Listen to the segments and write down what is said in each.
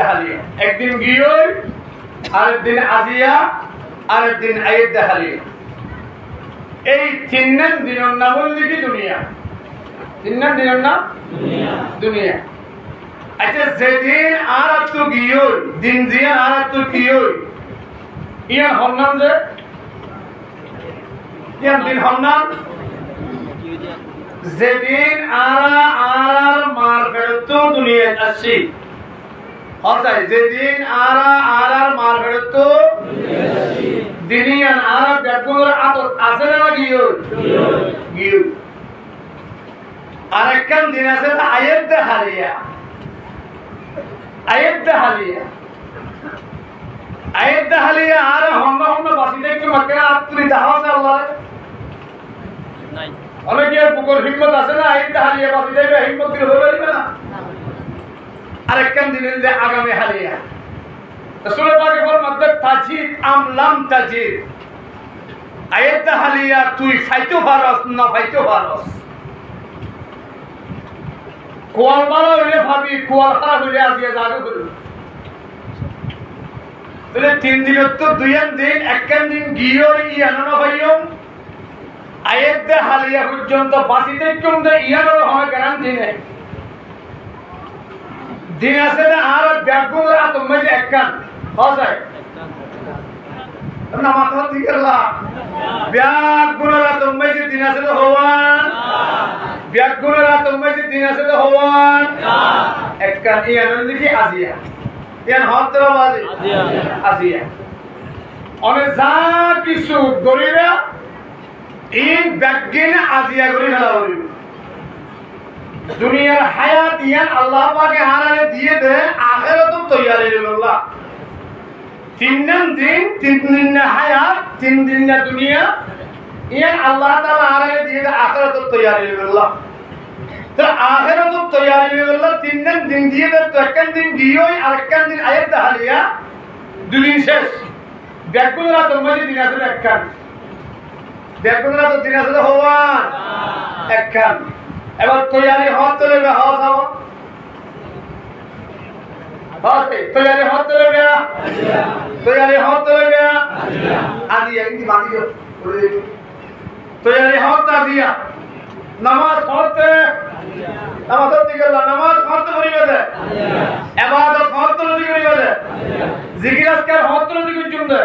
হালিয়া একদিন গিয়ই আরেকদিন আজিয়া আরেকদিন আয়েদ হালিয়া এই তিন দিনের নাম হল কি দুনিয়া তিন দিনের নাম দুনিয়া আচ্ছা যেদিন আর একটু গিয়ই দিন দিয়ে আর একটু গিয়ই ইয়ার হন্নান যে ইয়ার দিন হন্নান যেদিন আর মার ফেরত দুনিয়া আসছি হতাই যেদিন আর মার ফেরত দিনিয়ান আর ব্যাকুর আদত আছে না গিয়ো গিয়ো আরেকখান দিন আছে আয়েদ হালিয়া আর হন্না হন্না বাসি দেখতে মাকে আত্মী দাওয়া আছে আল্লাহ নাই অনেকে বুকর হিম্মত আছে না আয়েদ হালিয়া বাসি দেখবে হিম্মত দিলে হয়ে যাবে না আরেকখান দিনের যে আগামী হালিয়া রাসূল পাকের ফরমাতে তাজিদ আম লাম তাজিদ আয়েদ হালিয়া তুই ফাইতো পারস না ফাইতো পারস কোয়াল ভালো হইলে ভাবি কোয়াল খারাপ হইলে আজিয়া জাগো করি বলে তিন দিনের তো দুইয়ান দিন একখান দিন গিয়ে ইয়ানো ভাইও আয়েদ হালিয়া পর্যন্ত বাসিতে কিন্তু ইয়ানো হয় গ্যারান্টি নেই দিন আছে না আর ব্যাগুর আতমে একখান হসাই না মাথা দিকেলা ব্যাগুর আতমে দিন আছে তো হওয়ান ব্যাগুর আতমে দিন আছে তো হওয়ান একখান ইয়ানো লিখি আজিয়া ইয়ান হতরা বাজে আজিয়া অনেক যা কিছু গরিরা এই ব্যাগিন আজিয়া গরি ফেলা হইল দুনিয়ার হায়াত ইয়ান আল্লাহ পাকে হারালে দিয়ে দে আখিরাতও তৈয়ার হইল আল্লাহ তিন দিন হায়াত তিন দিন না দুনিয়া ইয়ান আল্লাহ তাআলা হারালে দিয়ে দে আখিরাতও তৈয়ার হইল আল্লাহ তো আখিরাতও তৈয়ার হইল আল্লাহ তিন দিন দিয়ে দে তো একখান দিন দিয়ই আরেকখান দিন আয়াত হালিয়া দুদিন শেষ ব্যাকুলরা তোমাদের দিন আছে একখান ব্যাকুলরা তো দিন আছে হওয়ান একখান এবার তৈয়ারি হওয়ার তো লেগে হওয়া যাবো তৈয়ারি হওয়ার তো লেগে আজিয়া কিন্তু বাঁধিও তৈয়ারি হওয়ার তো আজিয়া নামাজ পড়তে নামাজের দিকে নামাজ পড়তে পড়িবে দে ইবাদত পড়তে পড়িবে দে জিকির আজকার পড়তে পড়িবে দে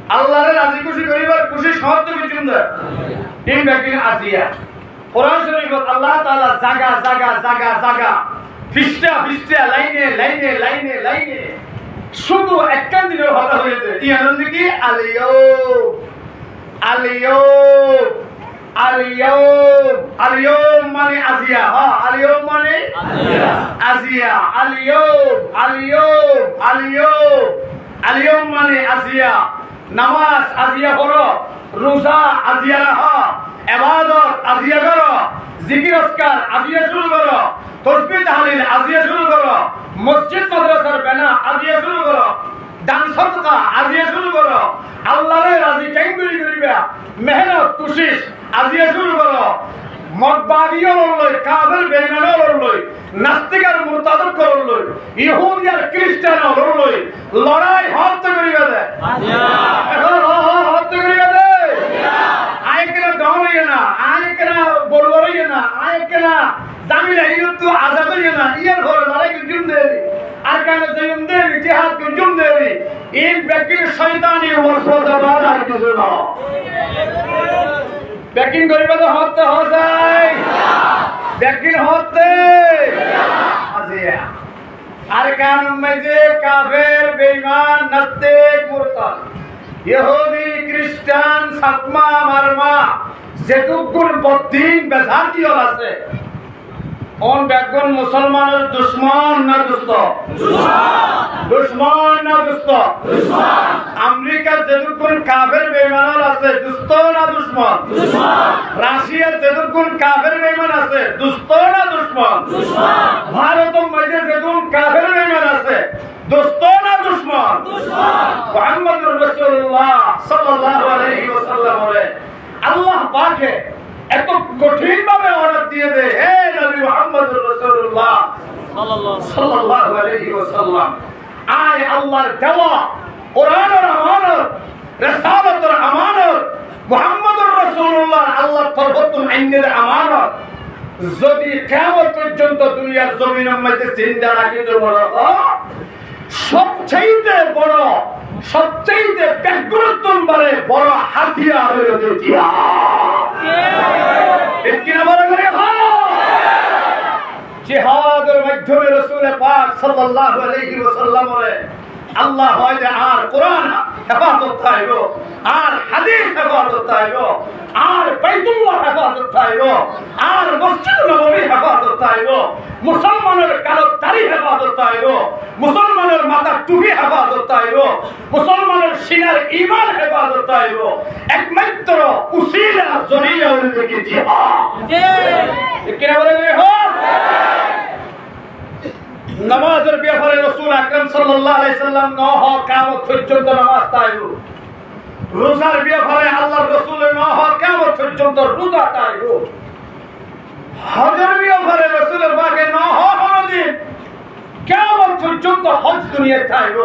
আল্লাহর রাজি খুশি করিবার খুশি শর্ত বিচুন দে এই ব্যক্তি আজিয়া কোরআন শরীফত আল্লাহ তাআলা জায়গা ফিস্টা লাইনে শুধু একখান দিনের কথা হয়েছে ইয়ার কি আলিয়ুম মানে আজিয়া আলিয়ুম মানে আজিয়া আলিয়ুম মানে আজিয়া নামাজ আজিয়া পড়ো রোজা আজিয়া রাখো ইবাদত আজিয়া করো জিকির আজকার আজিয়া শুরু করো তাসবিহ তাহলিল আজিয়া শুরু করো মসজিদ মাদ্রাসার বানা আজিয়া শুরু করো দান সদকা আজিয়া শুরু করো আল্লাহর রাজি কেঙ্গুরি করিবা মেহনত কোশিশ আজিয়া শুরু করো মতবাদীও লড়লই কাফের বেঈমানও লড়লই নাস্তিক আর মুরতাদ করলই ইহুদি আর খ্রিস্টান লড়লই লড়াই হত্যা করিবা দে এখন হত্যা করিবা দে আয়কেরা দমরিয়ে না আয়কেরা বলবরিয়ে না আয়কেরা জামিলা ইয়তু আজাদিয়ে না ইয়ার ঘরে লড়াই জুম দে আর কানে জুম দে জিহাদ জুম দে এই ব্যক্তির শয়তানি ওয়াসওয়াসা বাধা কিছু না ব্যাকিং করিবা তো হত্যা হসাই ব্যাকিং হত্যা আজিয়া আর কান মজে কাফের বেঈমান নাস্তিক মুরতাদ ইহুদি খ্রিস্টান সাতমা মারমা যেটুকুন বদ্দিন বেজাতি আছে কোন ব্যাকগ্রাউন্ড মুসলমানের দুশমন না দোস্ত দুশমন না দোস্ত আমেরিকার যেটুকুন কাফের বেঈমান আছে দোস্ত না দুশমন রাশিয়ার যেটুকুন কাফের বেঈমান আছে দোস্ত না দুশমন ভারতের মধ্যে যেটুকুন কাফের বেঈমান আছে দোস্ত না দুশমন মুহাম্মদুর রাসূলুল্লাহ সাল্লাল্লাহু আলাইহি ওয়াসাল্লাম বলে আল্লাহ পাকে এত কঠিন ভাবে অর্ডার দিয়ে দে হে নবী মুহাম্মদুর রাসূলুল্লাহ সাল্লাল্লাহু আলাইহি ওয়াসাল্লাম আয় আল্লাহর দেওয়া কোরআনের আমানত রিসালাতের আমানত মুহাম্মদুর রাসূলুল্লাহ আল্লাহর তরফতুল আইনের আমানত যদি কিয়ামত পর্যন্ত দুনিয়ার জমিনের মধ্যে জিন্দা রাখিতে বড় সবচেয়ে বড় সবচেয়ে ব্যাকুলতমবারে বড় হাতিয়ার হলো জিহাদ। ঠিক কিনা বলা করে জিহাদের মাধ্যমে রাসূল পাক সাল্লাল্লাহু আলাইহি ওয়াসাল্লাম আল্লাহ হয়তো আর কোরআন হেফাজত থাইব, আর হাদিস হেফাজত থাইব, আর বাইতুল্লাহ হেফাজত থাইব, আর মসজিদ নববী হেফাজত থাইব, মুসলমানের কালো দাড়ি হেফাজত থাইব, মুসলমানের মাথার টুপি হেফাজত থাইব, মুসলমানের সিনার ঈমান হেফাজত থাইব। একমাত্র উসিলা জরিয়া হলো জিহাদ। ঠিক কিনা বলেন? নামাজের ব্যাপারে রাসূল আকরাম সাল্লাল্লাহু আলাইহি সাল্লাম নহ কিয়ামত পর্যন্ত নামাজ তাইব। রোজার ব্যাপারে আল্লাহর রাসূল নহ কিয়ামত পর্যন্ত রোজা তাইব। হজের ব্যাপারে রাসূলের পাকে নহ কোনদিন কিয়ামত পর্যন্ত হজ দুনিয়া তাইব।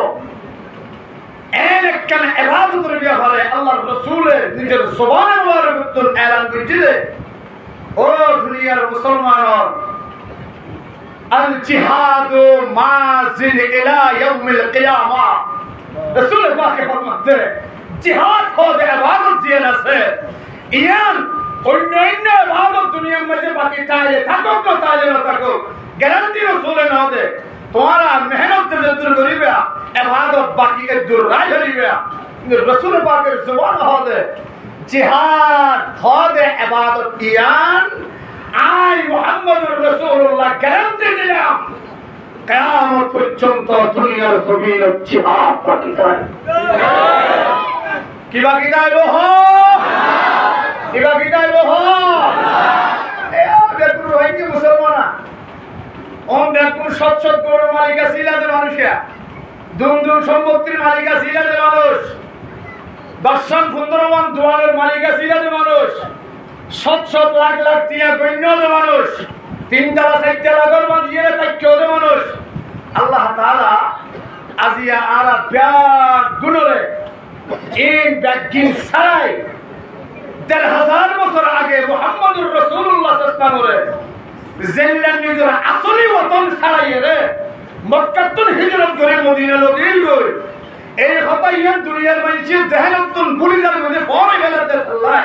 একখান ইবাদতের ব্যাপারে আল্লাহর রাসূলের নিজের জবানে মুবারক এলান করেছিলেন, ও দুনিয়ার মুসলমান, আল জিহাদু মাযিল ইলা ইয়াউমিল কিয়ামা। রাসূল পাক ফরমাতে জিহাদ হতে ইবাদত দিয়ে আছে ইয়ান অন্যান্য ইবাদত দুনিয়ার মধ্যে বাকি তাইলে থাকুক তো তাইলে না থাকুক, গ্যারান্টি রাসূল না দে তোমারা মেহনত যে দূর করিবে ইবাদত বাকি এর দূর রাই হইবে। কিন্তু রাসূল পাকের জবান হতে জিহাদ হতে ইবাদত ইয়ান আই মুহাম্মদুর রাসূলুল্লাহ গ্যারান্টি দিলাম কিয়ামত পর্যন্ত দুনিয়ার জমিনে জিহাদ বাকি থাকবে। কি বাকি থাকবে? কি বাকি থাকবে? দেখুন ভাইকে মুসলমানা ওম দেখুন সৎ গরুর মালিকা ছিলাতে মানুষেরা দুম দুম সম্পত্তির মালিকা ছিলাতে মানুষ, দর্শন সুন্দরমান দোয়ারের মালিকা ছিলাতে মানুষ, শত শত লাখ লাখ টিয়া গণ্য মানুষ, তিনতলা চারতলা ঘর বাঁধিয়ে তাইকেও মানুষ। আল্লাহ তাআলা আজিয়া আরা ব্যাগ গুণরে এই ব্যাগিন ছাড়াই ১,৫০০ বছর আগে মুহাম্মদুর রাসূলুল্লাহ সাল্লাল্লাহু আলাইহি ওয়াসাল্লাম জেল্লান নিজের আসলি ওতন ছাড়াইয়ে রে মক্কাতুল হিজরত করে মদিনা লগিল গই। এই কথা ইয়ান দুনিয়ার মানুষের দেহনতুন গুলিদার মধ্যে পড়ে গেলাতে আল্লাহ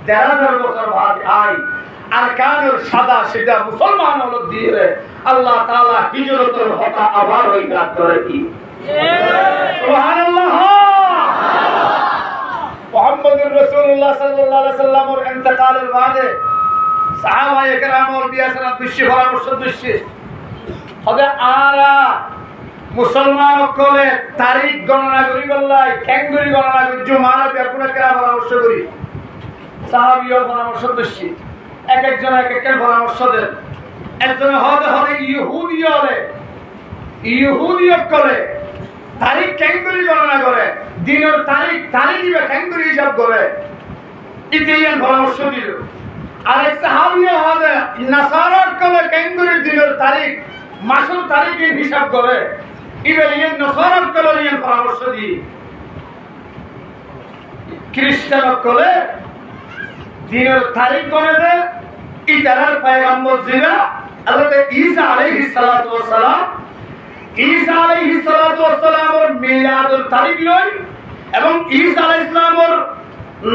১,৫০০ বছর বাদ আই আরকানের সাদা সেটা মুসলমান হলো দিয়ে আল্লাহ তাআলা হিজরতের কথা আবার ইনকার করে কি সুবহানাল্লাহ। মুহাম্মদুর রাসূলুল্লাহ সাল্লাল্লাহু আলাইহি ওয়াসাল্লামের ইন্তেকালের বাদে সাহাবায়ে কেরামের বিয়াসরা দৃষ্টি পরামর্শ দৃষ্টি হবে আরা মুসলমান সকলে তারিখ গণনা করি বললাই ক্যাঙ্গুরি গণনা করি জুমার ব্যাকুনা কেরা পরামর্শ করি সাহাবীর পরামর্শ দৃষ্টি এক একজন এক এক পরামর্শ দেন। একজন হতে হতে ইহুদিয়ত করে তারিখ ক্যাঙ্গুরি গণনা করে দিনের তারিখ দিবে ক্যাঙ্গুরি হিসাব করে ইতিহাস পরামর্শ দিল। আরেক সাহাবী হতে নাসারাত করে ক্যাঙ্গুরির দিনের তারিখ মাসের তারিখের হিসাব করে ইবেলিয়ান নাসারাত করে পরামর্শ দিই। খ্রিস্টান করে দিনের তারিখ গণে দেয় ইতারার পয়গম্বর জিরা হযরত ঈসা আলাইহিস সালাতু ওয়াস সালাম ঈসা আলাইহিস সালাতু ওয়াস সালামের মিলাদুল তারিখ লয় এবং ঈসা আলাইহিস সালামের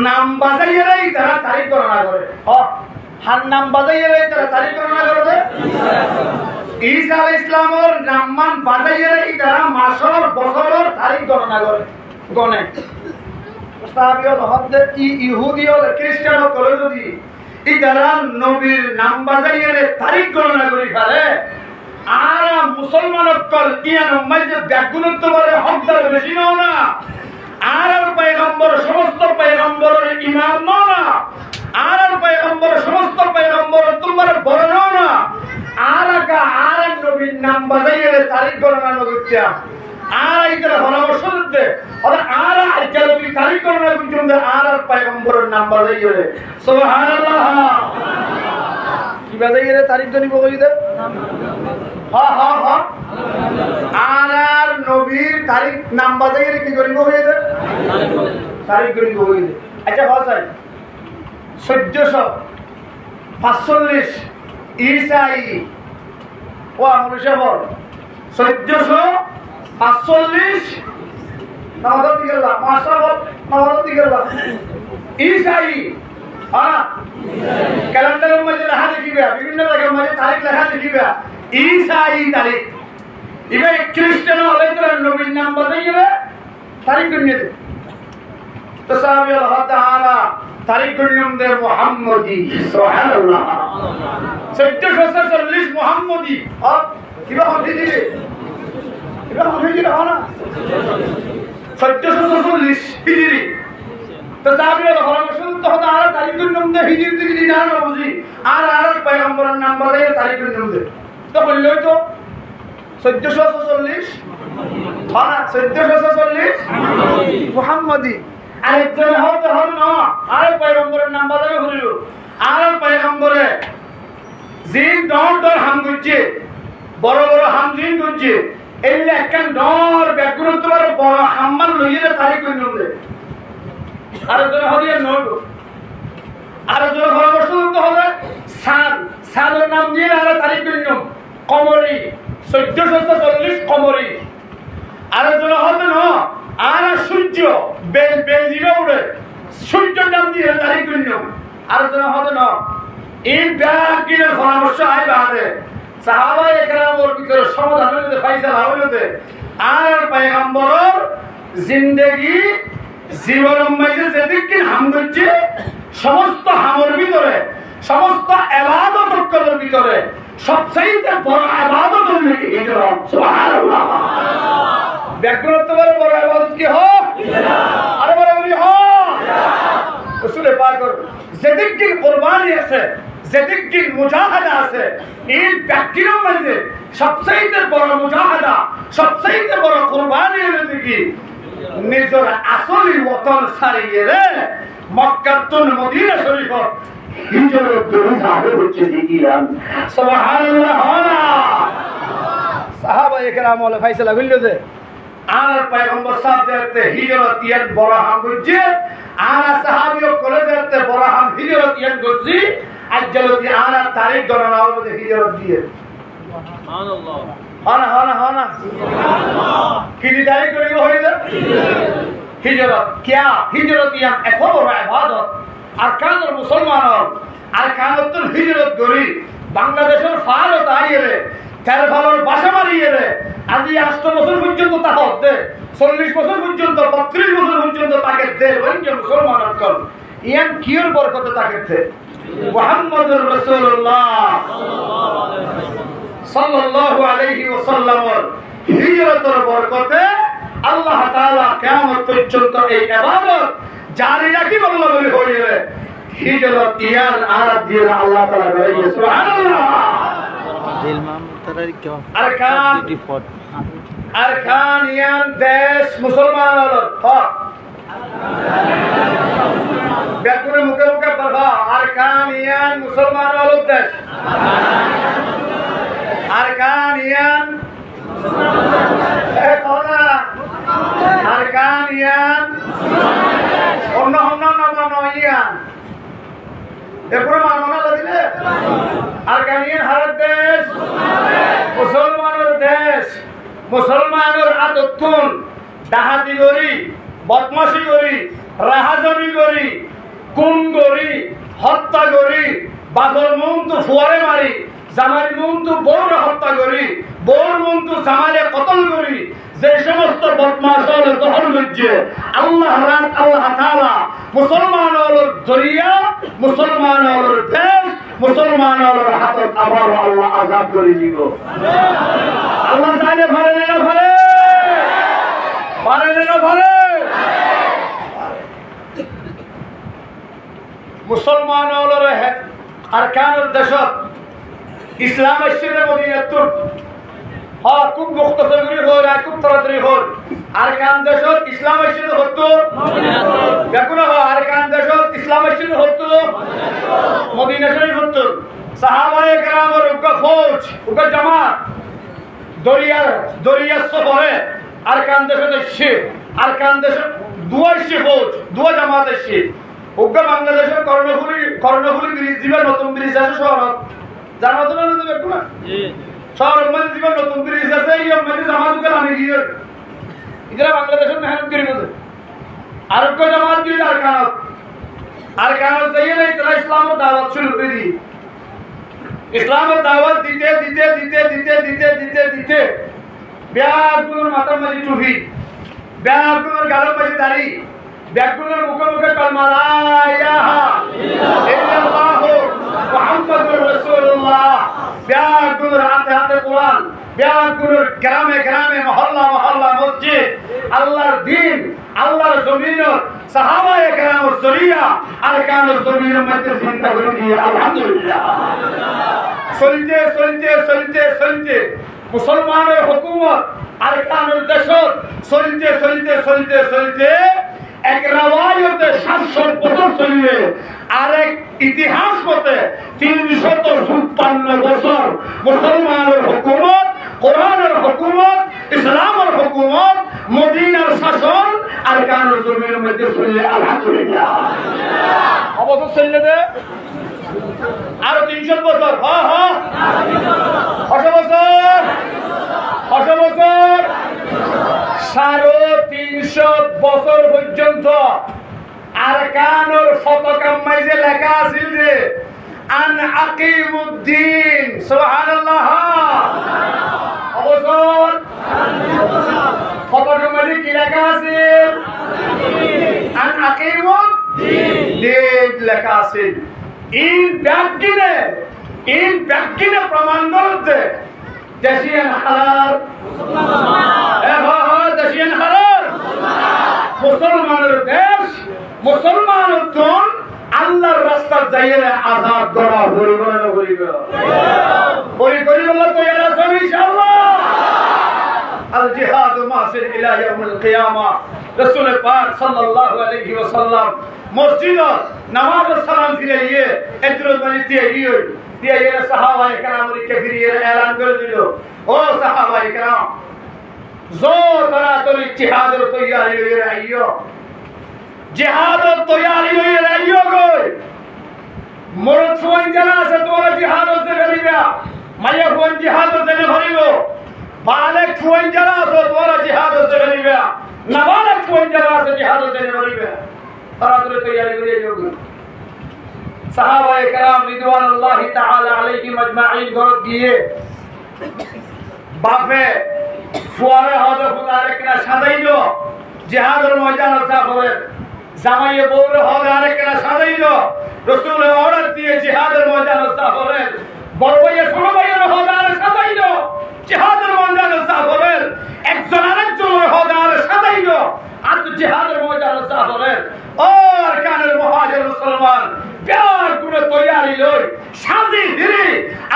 নাম বাজাইয়েরাই তারা তারিখ গণনা করে। হার নাম বাজাইয়েরাই তারা তারিখ গণনা করে। ঈসা আলাইহিস সালামের নাম মান বাজাইয়েরাই তারা মাসের বছরের তারিখ গণনা করে গণে। সাহাবীও হতে ইহুদিও খ্রিস্টান করে যদি ইতারা নবীর নাম বাজাইয়ে তারিখ গণনা করি ফেলে আর মুসলমান কল ইয়ান মাঝে ব্যাগুণত্ব বলে হকদার বেশি নাও না আর পয়গম্বর সমস্ত পয়গম্বরের ইমাম নাও না আর পয়গম্বর সমস্ত পয়গম্বর তোমার বড় নাও না আর নবীর নাম বাজাইয়ে তারিখ গণনা করতে আর এইটা পরামর্শ দিতে আর নবীর তারিখ গণনা করতে আর পয়গম্বরের নাম বাজাইয়ে সুবহানাল্লাহ। কি বাজাইয়ে তারিখ গণিব কই দে আর নবীর তারিখ নাম বাজাই কি করিব হয়ে যায় তারিখ করিব হয়ে যায় আচ্ছা ভাষাই 1445 ঈসাই ও আমল সাহেব 1445 নামাজ দিকে গেলাম মাশাআল্লাহ নামাজ দিকে গেলাম ঈসাই ক্যালেন্ডারের মধ্যে লেখা দেখিবে বিভিন্ন জায়গার মধ্যে তারিখ লেখা দেখিবে ঈসাই তারিখ ইবে খ্রিস্টান হলে তো নবীর নাম বলে গেলে তারিখ গণিয়ে দে তো সাহাবী আল্লাহ তাআলা তারিখ গণিয়ে দে মুহাম্মদি সুবহানাল্লাহ 1440 মুহাম্মদি আর কিবা হবে দিলে কিবা হবে দিলে না 1440 হিজরি তো সাহাবী আল্লাহ রাসূলুল্লাহ তাআলা তারিখ গণিয়ে দে হিজরি দিকে না বুঝি আর পয়গম্বরের নাম বলে তারিখ গণিয়ে দে তো বললেই তো 1440 1440 মুহাম্মদি আরেকজন হতে হবে না আর পয়গম্বরের নাম বলে হইল আর পয়গম্বরে জিন ডর হাম গুজে বড় বড় হাম জিন গুজে এই একখান ডর ব্যাকরণ তোমার বড় হাম্মান লইলে তারিখ কইল দে আরেকজন হবে নোট আরেকজন পরামর্শ দিতে হবে সালের নাম দিয়ে আর তারিখ কইল কমরি 1440 কমরি আর জন্য হবে না আর সূর্য বেলজিরা উড়ে সূর্য নাম দিয়ে তারিখ কইল আর জন্য হবে না এই ব্যাগিনের পরামর্শ আই বাদে সাহাবায়ে কেরামের ভিতরে সমাধান হইতে ফাইসালা হইতে আর পয়গম্বরের জিন্দেগি জীবনের মধ্যে যেদিকে হাম করছে সমস্ত হামর ভিতরে সমস্ত ইবাদতের ভিতরে সবচেয়ে বড় ইবাদত হলো হিজরত সুবহানাল্লাহ ব্যাকরণ বড় ইবাদত কি হয় আরে বড় রাসূল পাক যেদিকে কুরবানি আছে যেদিকে মুজাহাদা আছে এই ব্যাকরণ মধ্যে সবচেয়ে বড় মুজাহাদা সবচেয়ে বড় কুরবানি হলো কি নিজের আসলি ওতন ছাড়িয়ে রে মক্কা তুন মদিনা শরীফ হিজরত দরুদ হচ্ছে দিলাম সুবহানাল্লাহ না সাহাবায়ে কেরাম ওয়ালা ফয়সালা হইল যে আর পয়গম্বর সাহেবতে হিজরত ইয়ান বড় হাম হচ্ছে আর সাহাবীও কলেজেতে বড় হাম হিজরত ইয়ান গজি আজলতি আর তারিখ গণনা হবে হিজরত দিয়ে সুবহানাল্লাহ হানা সুবহানাল্লাহ কি তারিখ করিব হইল হিজরত কিয়া হিজরত ইয়ান এত বড় ইবাদত আরকানুল মুসলমানর আরকানুল হিজরত করি বাংলাদেশের ফারত আইরে তের ভালোর বাসা মারিয়ে রে আজি 8 বছর পর্যন্ত তা হতে 40 বছর পর্যন্ত 32 বছর পর্যন্ত তাকে দে ওইযে মুসলমানর কল ইয়ান কির বরকত তাকে মুহাম্মদুর রাসূলুল্লাহ সাল্লাল্লাহু আলাইহি ওয়াসাল্লামের হিজরতের বরকতে আল্লাহ তাআলা কিয়ামত পর্যন্ত এই ইবাদত জারি রাখি বললো বলে হইলে হিজরত ইয়ান আরাদ দিয়ে আল্লাহ তাআলা বলে সুবহানাল্লাহ দিল মাম তারিখ কি আরকান ইয়ান দেশ মুসলমান হক বেকুরে মুখে মুখে বলবা আরকান ইয়ান মুসলমান দেশ আরকান ইয়ান আরকান ইয়ান অন্য ইয়ান এরপরে মাননা দিলে আরকানিয়ান হারাত দেশ মুসলমানের দেশ মুসলমানের আদতুন ডাহাতি করি বদমাশি করি রাহাজানি করি খুন করি হত্যা করি বাঘর মুন তো ফুয়ারে মারি জামারি মুন তো বউর হত্যা করি বউর মুন তো জামালে কতল করি যে সমস্ত বদমাশল দখল করছে আল্লাহ রাত আল্লাহ তাআলা মুসলমানের জরিয়া মুসলমানের দেশ মুসলমানের হাতত আবার আল্লাহ আযাব করে দিব আল্লাহ চাইলে পারে না পারে মুসলমানের আরকানুল দেশত ইসলাম আসছে মদিনাতুর হ্যাঁ খুব মুখতসর করে হল আর খুব তাড়াতাড়ি হল আরকান দেশত ইসলাম আসছে হতো দেখুন আরকান দেশত ইসলাম আসছে হতো মদিনা শরীফ হতো সাহাবায়ে কেরামের উকা ফৌজ উকা জামাত দরিয়া সফরে আরকান দেশে দেশে আরকান দেশে দুয়াশি ফৌজ দুয়া জামাত এসে উগ্র বাংলাদেশের কর্ণফুলি ব্রিজ দিবে নতুন ব্রিজ আছে শহরত জানো তো না দেখো না শহরের মধ্যে দিবে নতুন ব্রিজ আছে এই মধ্যে জামাত করে আমি গিয়ে ইজরা বাংলাদেশের মেহনত করি বলে আর কো জামাত কি আরকানত যাইয়ে নাই তারা ইসলামের দাওয়াত শুরু করে দি ইসলামের দাওয়াত দিতে দিতে দিতে দিতে দিতে দিতে দিতে ব্যাগুলোর মাথার মাঝে টুপি ব্যাগুলোর গালের মাঝে দাড়ি ব্যাগুলোর মুখে মুখে কালমা লা ইলাহা ইল্লাল্লাহ মুহাম্মাদুর রাসূলুল্লাহ ব্যাগুলোর হাতে হাতে কোরআন ব্যাগুলোর গ্রামে গ্রামে মহল্লা মহল্লা মসজিদ আল্লাহর দ্বীন আল্লাহর জমিনের সাহাবায়ে কেরামের জরিয়া আরকানুল জমিনের মধ্যে চিন্তা করে দিয়ে আলহামদুলিল্লাহ চলতে চলতে চলতে চলতে মুসলমানের হুকুমত আরকানুল দেশত চলতে চলতে চলতে চলতে এক রাওয়ায়তে 700 বছর চলবে আরেক ইতিহাস মতে 356 বছর মুসলমানের হুকুমত কোরআনের হুকুমত ইসলামের হুকুমত মদিনার শাসন আরকানুল জমিনের মধ্যে চলে আলহামদুলিল্লাহ অবশ্য চললে দে আরো 300 বছর কত বছর 350 বছর পর্যন্ত আরকানুল ফতকাম মাইজে লেখা আছিল যে আন আকিমুদ্দিন সুবহানাল্লাহ অবসর ফতকাম মাইজে কি লেখা আছে আন আকিমুদ্দিন লেখা আছে ইন ব্যাকিনে প্রমাণ করতে দেশিয়ান হালাল দেশিয়ান হালাল মুসলমানের দেশ মুসলমানের জন আল্লাহর রাস্তা যাইয়ে আযাব করা হইবে না হইবে বলা তো ইয়ার আছে ইনশাআল্লাহ আল জিহাদ মাসির ইলা ইয়াউমুল কিয়ামা রাসূল পাক সাল্লাল্লাহু আলাইহি ওয়াসাল্লাম মসজিদ নামাজ সালাম ফিরিয়ে একদরজ বানিতে দিয়ে এর সাহাবায়ে কেরামের কাফিরিয়ে এলান করে দিল ও সাহাবায়ে কেরাম जो तरातरी जिहादर तैयारी ले रहियो जिहादर तैयारी ले रहियो कोई मरद फोन जना से तोरा जिहादर से करिया माया फोन जिहादर से न भरियो बालक फोन जना से तोरा जिहादर से करिया नाबालक फोन जना से जिहादर से न भरिया तरातरी तैयारी ले रहियो सहाबाए करام रिदवानुल्लाहि ताआला अलैहिम अजमाइन गरत दिए बापे ফুয়ারে হদে ফুদারে কিনা সাজাইলো জিহাদের ময়দান সাফরে জামাইয়ে বউরে হদে কিনা সাজাইলো রাসূল অর্ডার দিয়ে জিহাদের ময়দান সাফরে বড় ভাইয়ে ছোট ভাইয়ের হদে সাজাইলো জিহাদের ময়দান সাফরে একজন আরেকজনের হদে সাজাইলো আর জিহাদের ময়দান সাফরে ও আরকানুল মুহাজির মুসলমান প্যার করে তৈয়ারি লই সাজি দিরি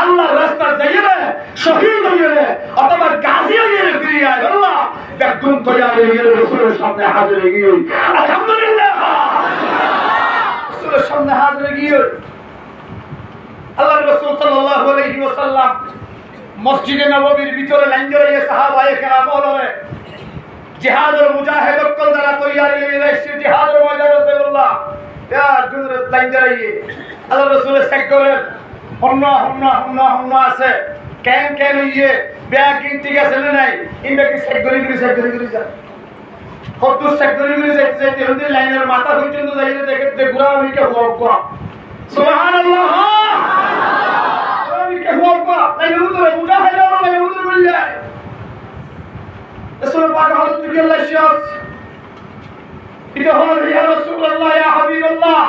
আল্লাহর রাস্তা যাইয়ে শহীদ হইয়ে অথবা গাজী হইয়ে ফিরে আয় আল্লাহ একদম তৈয়ারি হইয়ে রাসূলের সামনে হাজির হয়ে গিয়ে আলহামদুলিল্লাহ রাসূলের সামনে হাজির হয়ে গিয়ে আল্লাহর রাসূল সাল্লাল্লাহু আলাইহি ওয়াসাল্লাম মসজিদে নববীর ভিতরে লাইন ধরে সাহাবায়ে কেরাম বলে জিহাদের মুজাহিদ কল যারা তৈয়ারি হয়ে এসেছে জিহাদের ময়দানে রাসূলুল্লাহ यार गुजर लाइन जाइए अल्लाह रसूल से करे हन्ना আছে কেন ये ব্যাগ ঠিক আছে না নাই ইনটা কি সেক্টরি যা কত সেক্টরি যাইতে হতে লাইনের মাথা পর্যন্ত যাইতে দেখতে গুরা হইকে হোক সুবহানাল্লাহ হইকে হোক লাইনের ভিতরে মুজাহিদ লাইনের ভিতরে বল যায় রাসূল পাক হযরত আল্লাহ শাস এটা হলো ইয়া রাসূলুল্লাহ ইয়া হাবিবাল্লাহ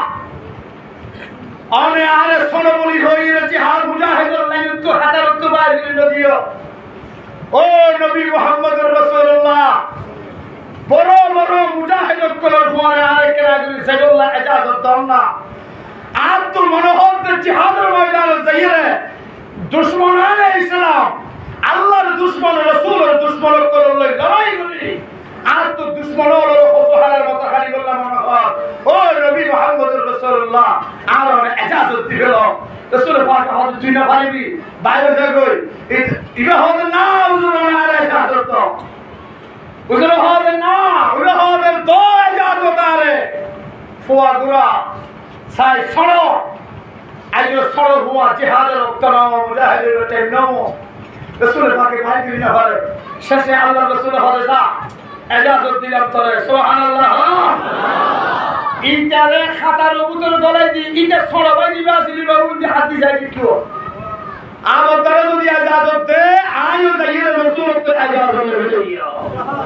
আমি আরে সোনা বলি হইরে জিহাদ মুজাহিদের লাইন তো হাজার তো বাইরে দিও ও নবী মুহাম্মদুর রাসূলুল্লাহ বড় বড় মুজাহিদ করার পরে আরে কেরা সাইদুল্লাহ ইজাজত দাও না আর তো মনোহর জিহাদের ময়দানে যাইরে দুশমনানে ইসলাম আল্লাহর দুশমন রাসূলের দুশমন করল লড়াই করি আর তো দুশমন হলো কসহালের মত খালি বললাম ও নবী মুহাম্মদুর রাসূল রাসূলুল্লাহ আর ইজাজত দিল রাসূল পাক হযরত তুই না পারবি বাইরে যা কই এটা হবে না হুজুর আর ইজাজত হুজুর হবে না ওরা হবে তো ইজাজত আরে ফুয়া গুরা সাই সরো আইলো সরো হুয়া জিহাদের উত্তরাম মুজাহিদের টাইম নামো রাসূল পাকে ভাই দিন না পারে শেষে আল্লাহ রাসূল হযরত ইজাজত দিলাম তোরে সুবহানাল্লাহ ইন্টারে খাতার উপর গলাই দি ইটা সরবাই দিবা আসিলি বাবু যে হাত দি যাই কি আমার দ্বারা যদি ইজাজত দে আইও দাইয়ের রাসূল তো ইজাজত লইও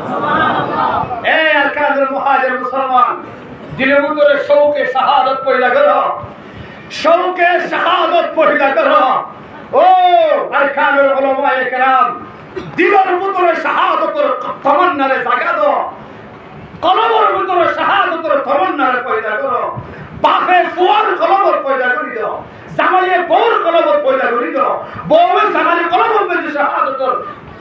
সুবহানাল্লাহ এ আরকানুল মুহাজির মুসলমান দিলের ভিতরে শৌকে শাহাদাত পয়দা করো শৌকে শাহাদাত পয়দা করো ও আরকানুল উলামায়ে কেরাম দিলের ভিতরে শাহাদাতের তামান্নারে জাগা দাও কলমের ভিতরে শাহাদাতের তামান্নারে পয়দা করো বাপে ফুয়ার কলমের পয়দা করি দাও জামাইয়ে বউর কলমের পয়দা করি দাও বউয়ের জামাইয়ের কলমের মধ্যে শাহাদাতের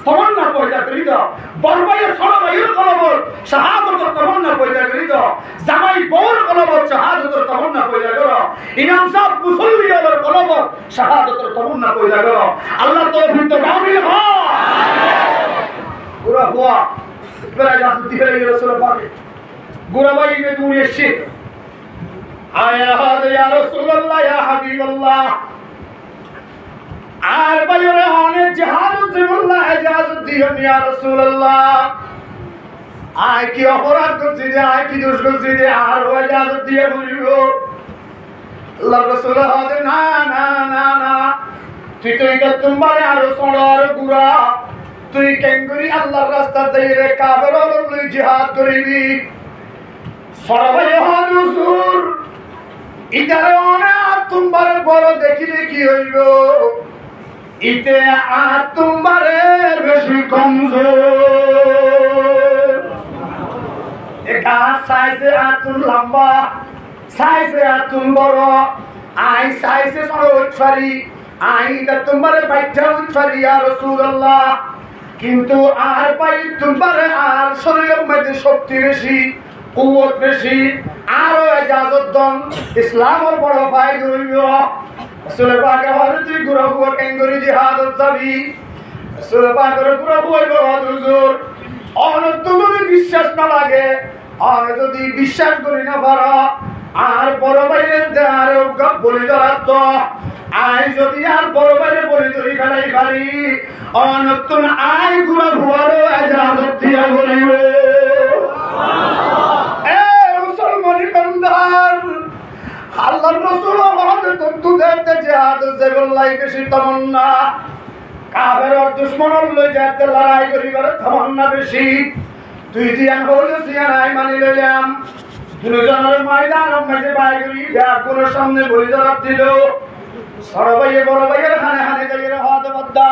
তামান্না পয়দা করি দাও বরবাইয়ের সরবাইয়ের কলমের শাহাদাতের তামান্না পয়দা করি দাও জামাই বউর কলমের শাহাদাতের তামান্না পয়দা করো ইমাম সাহেব মুসল্লিদের কলমের শাহাদাতের তামান্না পয়দা করো আল্লাহ তৌফিক তো দামি হয় পুরা হুয়া বেলা জাসু দিলে রাসূল পাক গুরাবাই মে দুনিয়া শেখ আয়া হাদ ইয়া রাসূলুল্লাহ ইয়া হাবিবাল্লাহ আর বাইরে অনেক জিহাদ জিবুল্লাহ ইজাজত দিও ইয়া রাসূলুল্লাহ আয় কি অপরাধ করছি যে আয় কি দোষ করছি যে আর ইজাজত দিয়ে বলিও আল্লাহ রাসূল হাদ না না না না তুই তো এটা তোমারে আর সোনার গুরা তুই কেঙ্গুরি আল্লাহর রাস্তা যাইরে কাবের লই জিহাদ করিবি সরবাই হুজুর ইতারে অনেক তোমারে বড় দেখিলে কি হইব ইতে আর তোমারে বেশি কমজোর একা সাইজে আতুল লম্বা সাইজে আতুল বড় আই সাইজে বড় উঠফারি আই তা তোমারে বাইটা উঠফারি ইয়া রাসূলুল্লাহ কিন্তু আর পাই তোমারে আর শরীরের মধ্যে শক্তি বেশি কুওয়াত বেশি আর ইজাজত দন ইসলামের বড় ভাই হইব রাসূল পাক হযরত গুরু কেঙ্গুরি জিহাদত যাবি রাসূল পাকের গুরু হইব হুজুর আর তুমি বিশ্বাস না লাগে আর যদি বিশ্বাস করি না পারো আর বড় ভাইয়ের আর বলি ধরাত আই যদি আর বড় ভাইয়ের বলি ধরি খালাই পারি অনতুন আই গুরু হওয়ারও ইজাজত দিয়া বলিব এ মুসলমানি বান্দার আল্লাহর রাসূল হযরত তুজাতে জিহাদ যাইবল্লাই বেশি তামান্না কাফের আর দুশমনের লই যাতে লড়াই করিবার তামান্না বেশি তুই জিয়ান হইলো জিয়ান আই মানি লইলাম দুজনের ময়দানের মধ্যে বাইরে যা কোন সামনে বলি ধরাত দিল সরবাইয়ে বড় ভাইয়ের খানে খানে যাইরে হতে বদ্দা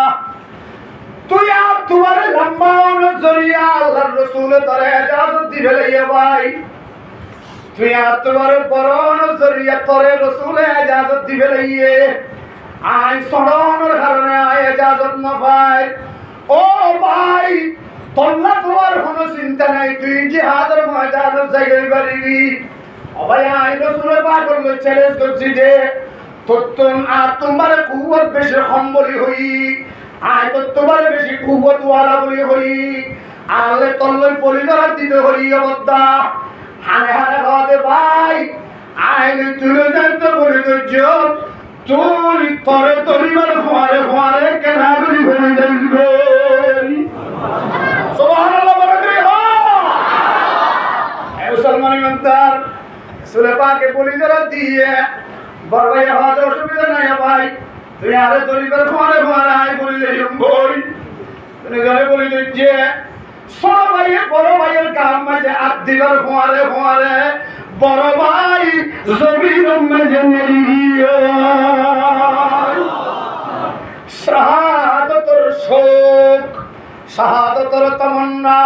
তুই আর তোমার লম্বা নজরিয়া আল্লাহর রাসূল তোরে ইজাজত দিবে লইয়া ভাই তুই আর তোমার বড় নজরিয়া তোরে রাসূল ইজাজত দিবে লইয়ে আই সরনের কারণে আই ইজাজত না পাই ও ভাই তোমরা তোমার কোনো চিন্তা নাই তুই জিহাদের ময়দানে যাইতে পারবি ও ভাই আই রাসূল পাগল লই চ্যালেঞ্জ করছি যে তোর আর তোমার কুওয়াত বেশি সম্বলি হই আই তো তোমার বেশি কুওয়াত ওয়ালা বলি হই আলে তল্লই পরিবার দিতে হই অবদা হানে হানে হতে ভাই আই তুলে যাইতে বলি তো জব তুই পরে পরিবার ফোয়ারে ফোয়ারে কেনা বলি হয়ে যাইবে সুবহানাল্লাহ বলতে হে মুসলমান ইমানদার সূরা পাকে বলি ধরা দিয়ে বড় ভাই আমাদের অসুবিধা নাই ভাই তুই আরে পরিবার ফোয়ারে ফোয়ারে আই বলি যাইম বই তুমি ঘরে বলি যে ছোট ভাইয়ের বড় ভাইয়ের কাম মাঝে আট দিবার ফোয়ারে ফোয়ারে বড় ভাই জমির মাঝে নেলিয়ে শাহাদাতের শোক শাহাদাতের তামান্না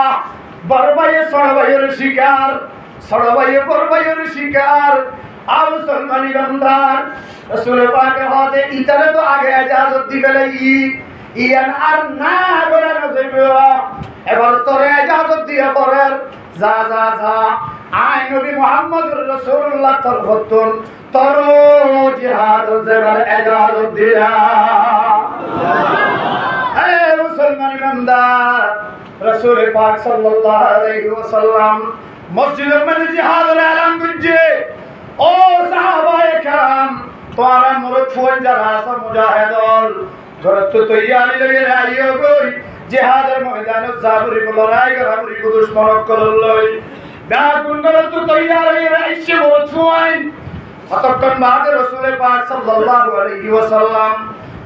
বড় ভাইয়ের ছোট ভাইয়ের শিকার ছোট ভাইয়ের বড় ভাইয়ের শিকার আর মুসলমানি বান্দার রাসূল পাক হতে ইতারে তো আগে ইজাজত দিবে লাগি ইয়ান আর না বলে না যাইবে এবার তোরে ইজাজত দিয়া পরে যা যা যা আই নবী মুহাম্মদুর রাসূলুল্লাহ তরফতুন তর জিহাদ জেবার এজাজত দিয়া হে মুসলমান ইমানদার রাসূল পাক সাল্লাল্লাহু আলাইহি ওয়াসাল্লাম মসজিদের মধ্যে জিহাদের এলান করছে ও সাহাবায়ে কেরাম তোমরা মুরদ ফোন যারা আছে মুজাহিদল ঘরত তৈয়ারি লাগে আইও গই জিহাদের ময়দানে জাবরি লড়াই করা মুরি দুশমন করলই দাগুন ঘরত তৈয়ারি আইছে মুরদ ফোন অতক্ষণ বাদে রাসূল পাক সাল্লাল্লাহু আলাইহি ওয়াসাল্লাম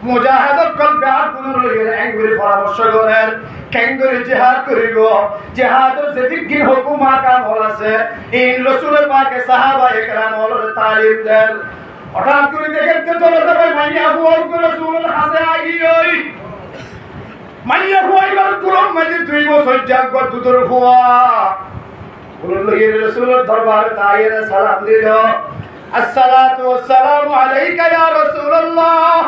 মুজাহিদত কল দাগুন লগে একবারে পরামর্শ করেন কেঙ্গরি জিহাদ করিব জিহাদের যেদিকে হুকুম আকাম আছে এই রাসূলের পাকে সাহাবায়ে কেরাম ওর তালিম দেন হঠাৎ করে দেখতে চলে যাবে মাইয়া হুয়াই করে রাসূলের হাতে আগিয়ে মাইয়া হুয়াই বল পুরো মসজিদ দুই বছর জাগর দুদর হুয়া বলল ইয়ে রাসূলের দরবারে দাঁড়িয়ে সালাম দিল আসসালাতু ওয়াসসালামু আলাইকা ইয়া রাসূলুল্লাহ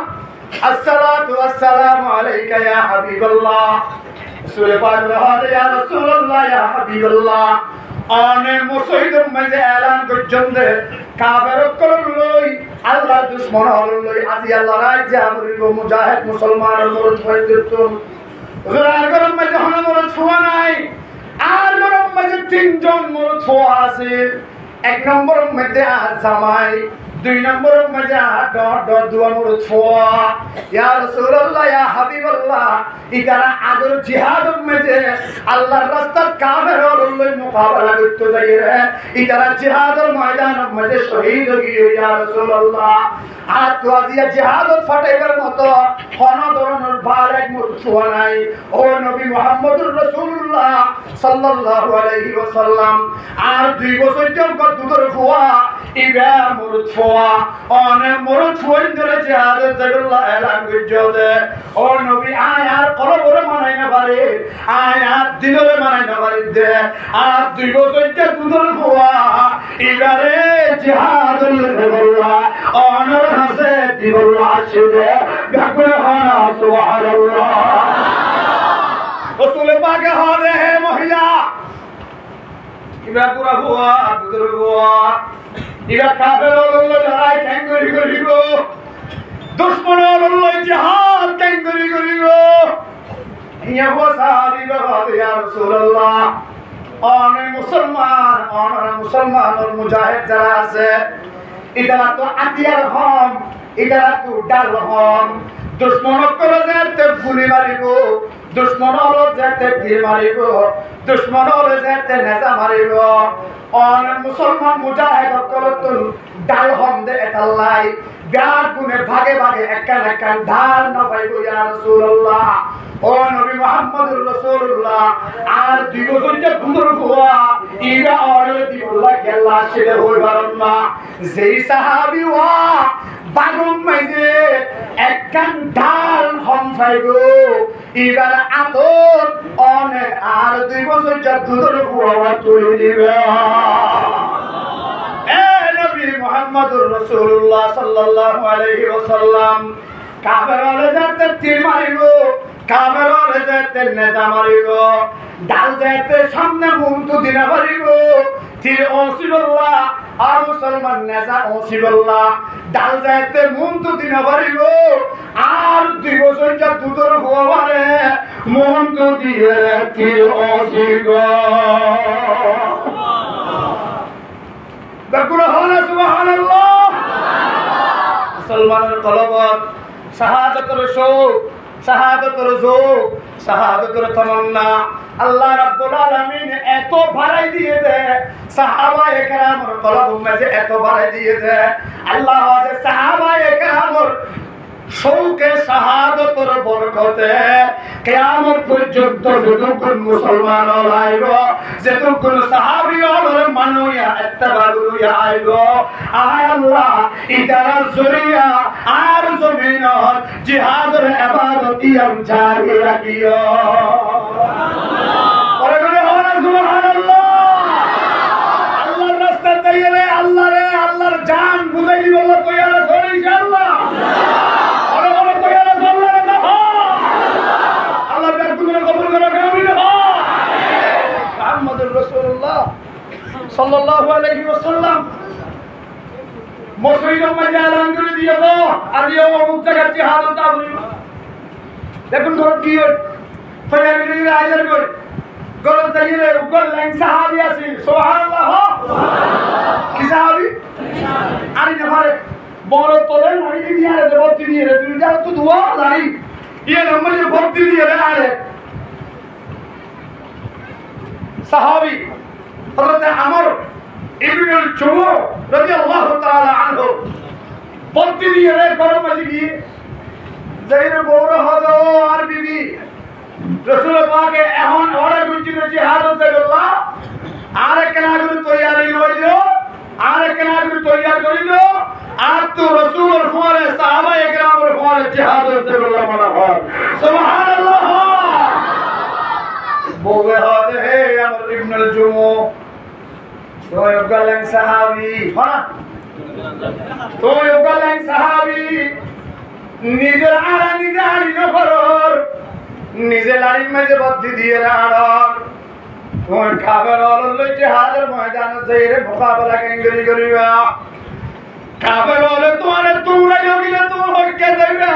আসসালাতু ওয়াসসালামু আলাইকা ইয়া হাবিবাল্লাহ রাসূল পাক বলেন ইয়া রাসূলুল্লাহ ইয়া হাবিবাল্লাহ আনে মুসাইদুম মধ্যে এলান করছেন কাফের করলই আল্লাহ দুশমন হলই আজি আল্লাহ রাজ্য আমরিব মুজাহিদ মুসলমান মুরদ হইতুন জোরার গরম মধ্যে হন মুরদ ফুয়া নাই আর গরম মধ্যে তিনজন মুরদ ফুয়া আছে এক নম্বর মধ্যে জামাই দুই নম্বর মধ্যে দুয়া মুরদ ফুয়া ইয়া রাসূলুল্লাহ ইয়া হাবিবাল্লাহ ইকারা আগর জিহাদের মধ্যে আল্লাহর রাস্তার কাফের হলই মুকাবিলা করতে যাই রে ইকারা জিহাদের ময়দানের মধ্যে শহীদ হয়ে ইয়া রাসূলুল্লাহ আর তো আজিয়া জিহাদত ফাটাইবার মতো কোন ধরনের বারেক মুরদ ফুয়া নাই ও নবী মুহাম্মদুর রাসূলুল্লাহ সাল্লাল্লাহু আলাইহি ওয়াসাল্লাম আর দুই বছর জনক দুধর ফুয়া ইবা মুরদ ফুয়া অনে মুরদ ফুয়া ধরে জিহাদের জায়গাল্লাহ এলান করছে ও নবী আয়ার কলবর মানাই না পারে আয়ার দিনরে মানাই না পারে দে আর দুই বছর দুধর ফুয়া ইবারে জিহাদুল জায়গাল্লাহ অনর হাসে দিবল্লাহ আসবে গাকুল হানা সুবহানাল্লাহ রাসূল পাক হরে হে মহিলা ইবা পুরা হুয়া দুদর হুয়া ইবা কাফের লল লড়াই কেঙ্গরি করিব দুশমন লল জিহাদ কেঙ্গরি করিব ইয়া ওয়াসাবি ইয়া রাসূলুল্লাহ অনে মুসলমান আর মুজাহিদ যারা আছে ইদারা তো আতিয়ার হম ইদারা তো ডাল হম দুশমন করে যেতে গুলি মারিব দুশমন হলো যেতে তীর মারিব দুশমন হলো যেতে নেজা মারিব অন মুসলমান মুজাহিদ করতুন ডাল হম দে এতাল্লাই গার গুনে ভাগে ভাগে একখান একখান ঢাল না পাইব ইয়া রাসূলুল্লাহ ও নবী মুহাম্মদুর রাসূলুল্লাহ আর দুই বছর যে দুধর হুয়া ইরা অর্ডার দিবল্লাহ কেল্লা ছেড়ে হইবার না যেই সাহাবী ওয়া বাগুম মাইজে একখান ঢাল হম পাইব এবার আতর অনেক আর দুই বছর যে দুধর হুয়া তুলে দিবে এ নবী মুহাম্মদুর রাসূলুল্লাহ সাল্লাল্লাহু আলাইহি ওয়াসাল্লাম কাফের হলে যাতে তীর মারিব কাফের হলে যাতে নেজা মারিব ডাল যাতে সামনে মুন্তু দিনা মারিব তীর ওসিবল্লাহ আর মুসলমান নেজা ওসিবল্লাহ ডাল যাতে মুন্তু দিনা মারিব আর দুই বছর যা দুধর হওয়া পারে মুন্তু দিয়ে তীর ওসিব বেকুল হলে সুবহানাল্লাহ মুসলমানের কলবত শাহাদাতের শোক শাহাদাতের যোগ শাহাদাতের তামান্না আল্লাহ রাব্বুল আলামিন এত বাড়াই দিয়ে দেয় সাহাবায়ে কেরামের কলব মধ্যে এত বাড়াই দিয়ে দেয় আল্লাহ যে সাহাবায়ে কেরামের শৌকে শাহাদাতের বরকতে কিয়ামত পর্যন্ত যতক্ষণ মুসলমান হইব যতক্ষণ সাহাবী হলর মানুয়া ইত্তেবা আইব আয় আল্লাহ ইদার জরিয়া আর জমিন জিহাদের ইবাদত ইয়াম জারি রাখিও পরে বলে সুবহানাল্লাহ আল্লাহর রাস্তায় যাইলে আল্লাহর জান বুঝাই দিব কইয়া রাসূল ইনশাআল্লাহ সাল্লাল্লাহু আলাইহি ওয়াসাল্লাম মুসলিম মাঝে এলান করে দিয়েছো আর ইয়ে অমুক জায়গায় জিহাদ তাবলি দেখুন ধর কি ফয়ালি রাজার কই গরম চাইলে উপর লাইন সাহাবী আছে সুবহানাল্লাহ কি সাহাবী আরে না পারে বড় তোলে লাড়ি দিয়ে আরে ভর্তি দিয়ে রে তুমি যাও তো দুয়া লাড়ি ইয়ে নম্বরে ভর্তি দিয়ে রে আরে সাহাবী হযরত আমর ইবনে জুমুহ রাদিয়াল্লাহু তাআলা আনহু ভর্তি দিয়ে রে গরম মাঝে গিয়ে যাইরে বড় হলো আর বিবি রাসূল পাকে এখন অর্ডার করছিল জিহাদ সাবিল্লাহ আর কেনা করে তৈয়ারি হইলো আর কেনা করে তৈয়ার করিল আর তো রাসূলের ফলে সাহাবায়ে কেরামের ফলে জিহাদ সাবিল্লাহ বলা হয় সুবহানাল্লাহ বলে হদে হে আমর ইবনুল জুমুহ তো গলেন সাহাবী হ্যাঁ তো গলেন সাহাবী নিজের আড়া নিজে হারি নকর নিজে লাড়ির মাঝে বদ্ধি দিয়ে রাড়র তোমার খাবার অলল জিহাদের ময়দান যাইরে মোকাবেলা কেঙ্গরি করিবা খাবার হলে তোমার তোমরা গিলে তোমার হইকে যাইবা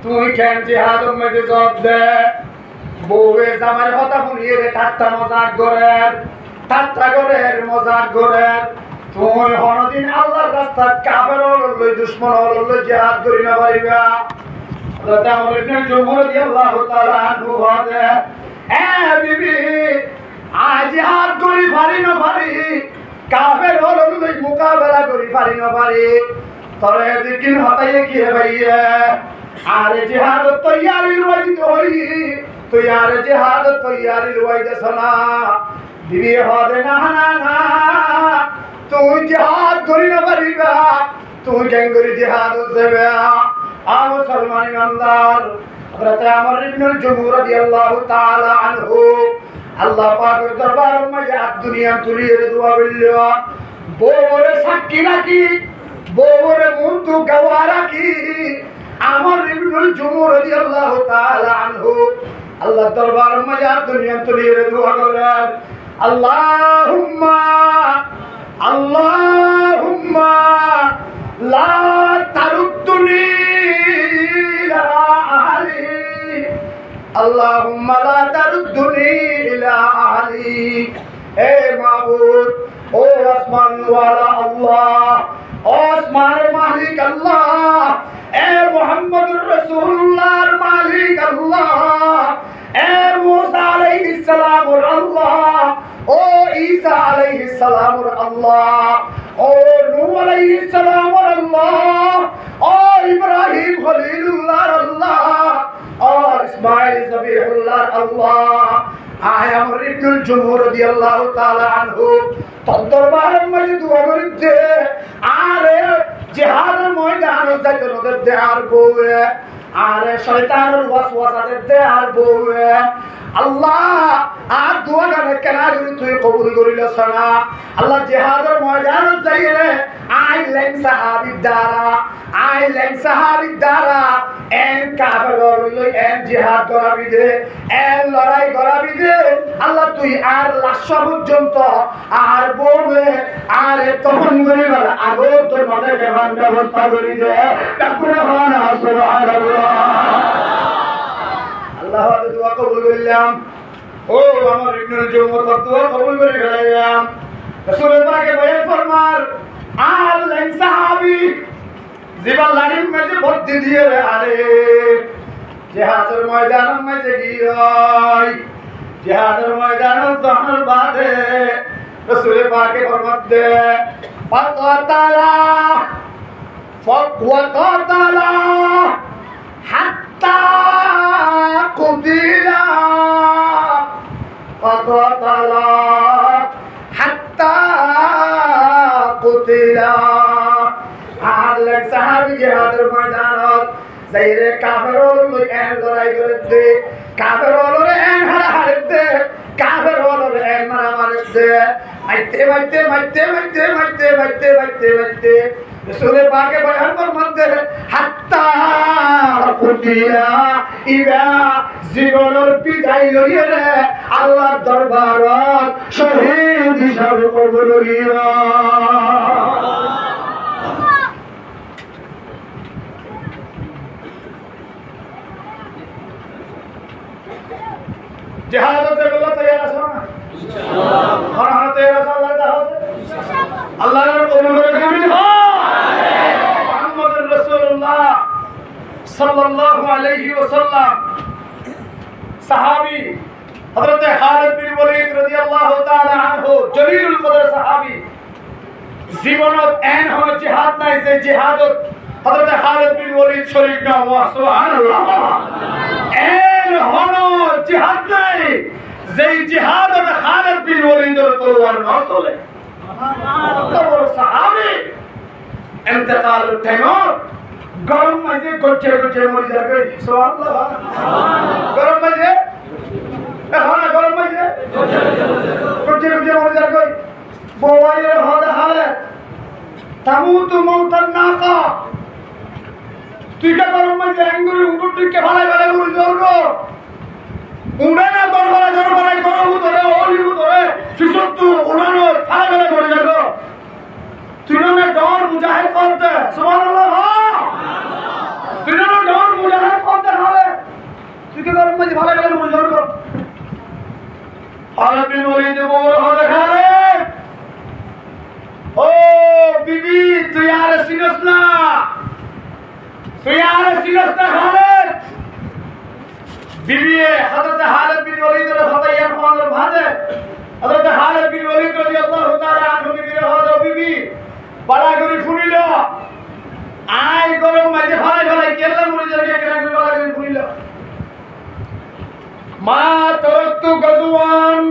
তুই কেন জিহাদের মধ্যে জব দে বউয়ে জামার কথা শুনিয়ে রে ঠাট্টা মজাক করে তুমি হনদিন আল্লাহর রাস্তায় কাফের অলল দুশমন অলল জিহাদ করি না পারিবা হযরত আমর ইবনে জুমুহ রাদিয়াল্লাহু তাআলা আনহু বলে এ বিবি আজ জিহাদ করি পারি না পারি কাফের অলল মোকাবেলা করি পারি না পারি তরে দিকিন হতায়ে কি ভাইয়া আরে জিহাদ তৈয়ারি রইতে হই তুই আরে জিহাদ তৈয়ারি রইতে শোনা বিবি হদে না না না তুই জিহাদ করি না পারিবা তুই কেন করি জিহাদ দেবে আ মুসলমান ইমানদার হযরত আমর ইবনুল জুমুহ রাদিয়াল্লাহু তাআলা আনহু আল্লাহ পাকের দরবারের মাঝে দুনিয়া তুলিয়ে দোয়া বলল বউরে সাক্ষী রাখি বউরে মুন্তু গাওয়া রাখি আমর ইবনুল জুমুহ রাদিয়াল্লাহু তাআলা আনহু আল্লাহ দরবারের মাঝে দুনিয়া তুলিয়ে দোয়া করেন আল্লাহুম্মা লা তারুদ্দুনি ইলা আহলি আল্লাহুম্মা লা তারুদ্দুনি ইলা আহলি হে মাবুদ ও আসমান ওয়ালা আল্লাহ ও আসমানের মালিক আল্লাহ এ মুহাম্মদুর রাসূলুল্লাহর মালিক আল্লাহ এ মুসা আলাইহিস সালামুর আল্লাহ ও ঈসা আলাইহিস সালামুর আল্লাহ ও নূহ আলাইহিস সালামুর আল্লাহ ও ইব্রাহিম খলিলুল্লাহর আল্লাহ ও ইসমাঈল জবিহুল্লাহর আল্লাহ আয় আমর ইবনুল জুমুহ রাদিয়াল্লাহু তাআলা আনহু তোর দরবারের মাঝে দোয়া করিতে আরে জিহাদের ময়দানে যাইতে নদের দেয়ার বউয়ে আরে শয়তানের ওয়াসওয়াসাতে দেয়ার বউয়ে আল্লাহ আর দোয়া করে কেনা করি তুই কবুল করিলস না আল্লাহ জিহাদের ময়দানে যাইরে আইলেন সাহাবীর দ্বারা এন কাফের লই এন জিহাদ করাবি দে এন লড়াই করাবি দে আল্লাহ তুই আর লাশ পর্যন্ত আর বউয়ে আর তখন করিবার আগো তোর মনে কেমন ব্যবস্থা করি দে তাকুরে হনা সুবহানাল্লাহ আল্লাহ দোয়া কবুল করলাম ও আমার ইবনুল জুমুহ দোয়া কবুল করে গেলাম রাসূল পাকে বয়ান ফরমার আলেন সাহাবী জিবা লাড়ির মাঝে ভর্তি দিয়ে রে আরে জিহাদের ময়দানের মাঝে গিয়ে জিহাদের ময়দানে জাহার বাদে রাসূল পাকে ফরমাত দে ফাকাতালা হাত্তা কুতিলা ফাকাতালা হাত্তা কুতিলা আলেক সাহাবী জিহাদের ময়দানত যাইরে কাফেরর লই এন লড়াই করতে কাফেরর এন হারাহারতে কাফেরর এন মারামারতে মাইতে রাসূল পাকে বয়ান ফরমাতে হাত্তা কুতিয়া ইবা জীবনের বিদায় লইরে আল্লাহর দরবারত শহীদ হিসাব কবুল করিয়া। জিহাদ করতে বললে তৈরি আছো না? ইনশাআল্লাহ। হর তৈরি আছো আল্লাহ তাআলা? ইনশাআল্লাহ। আল্লাহর কবুল করে আমিন। মুহাম্মদুর রাসূলুল্লাহ সাল্লাল্লাহু আলাইহি ওয়াসাল্লাম সাহাবী হযরত খালিদ বিন ওয়ালিদ রাদিয়াল্লাহু তাআলা আনহু জলিলুল কদর সাহাবী জীবনত এন হন জিহাদ নাই যে জিহাদত হযরত খালিদ বিন ওয়ালিদ শরীক না সুবহানাল্লাহ। এন হন জিহাদ নাই যে জিহাদত খালিদ বিন ওয়ালিদের তলোয়ার না চলে। সুবহানাল্লাহ। সাহাবী ইন্তেকালের টাইমে গরম মাঝে গচ্চে গচ্চে মরে যাবে। সুবহানাল্লাহ। গরম মাঝে এখন গরম মাঝে গচ্চে গচ্চে মরে যাবে। বওয়াইয়ের হদা হালে তামুতু মাউতান নাকা। তুই কে গরম মাঝে আঙ্গুরি উড় তুই কে ভালাই ভালাই মরে যাবো। উড়ে না দরবারে দরবারে গরম ধরে ওলি ধরে সুসত্তু উড়ানো ভালাই ভালাই মরে যাবো। তুই না ডর মুজাহিদ করতে। সুবহানাল্লাহ। তুই না ডর মুজাহিদ করতে হবে। তুই কে গরম মাঝে ভালাই ভালাই মরে যাবো। খালিদ বিন ওয়ালিদ বলে হদা খালে ও বিবি তুই আর সিনস না, তুই আর সিনস না খালিদ। বিবি হযরত খালিদ বিন ওয়ালিদের হদাইয়ান হওয়ার ভাদে হযরত খালিদ বিন ওয়ালিদ রাদিয়াল্লাহু তাআলা আনহু বিবির হদা বিবি বড় করে শুনিল আই গরম মাঝে ভালাই ভালাই কেলা মরে যাবে কেলা করে বড় করে শুনিল মা তরতু গজওয়ান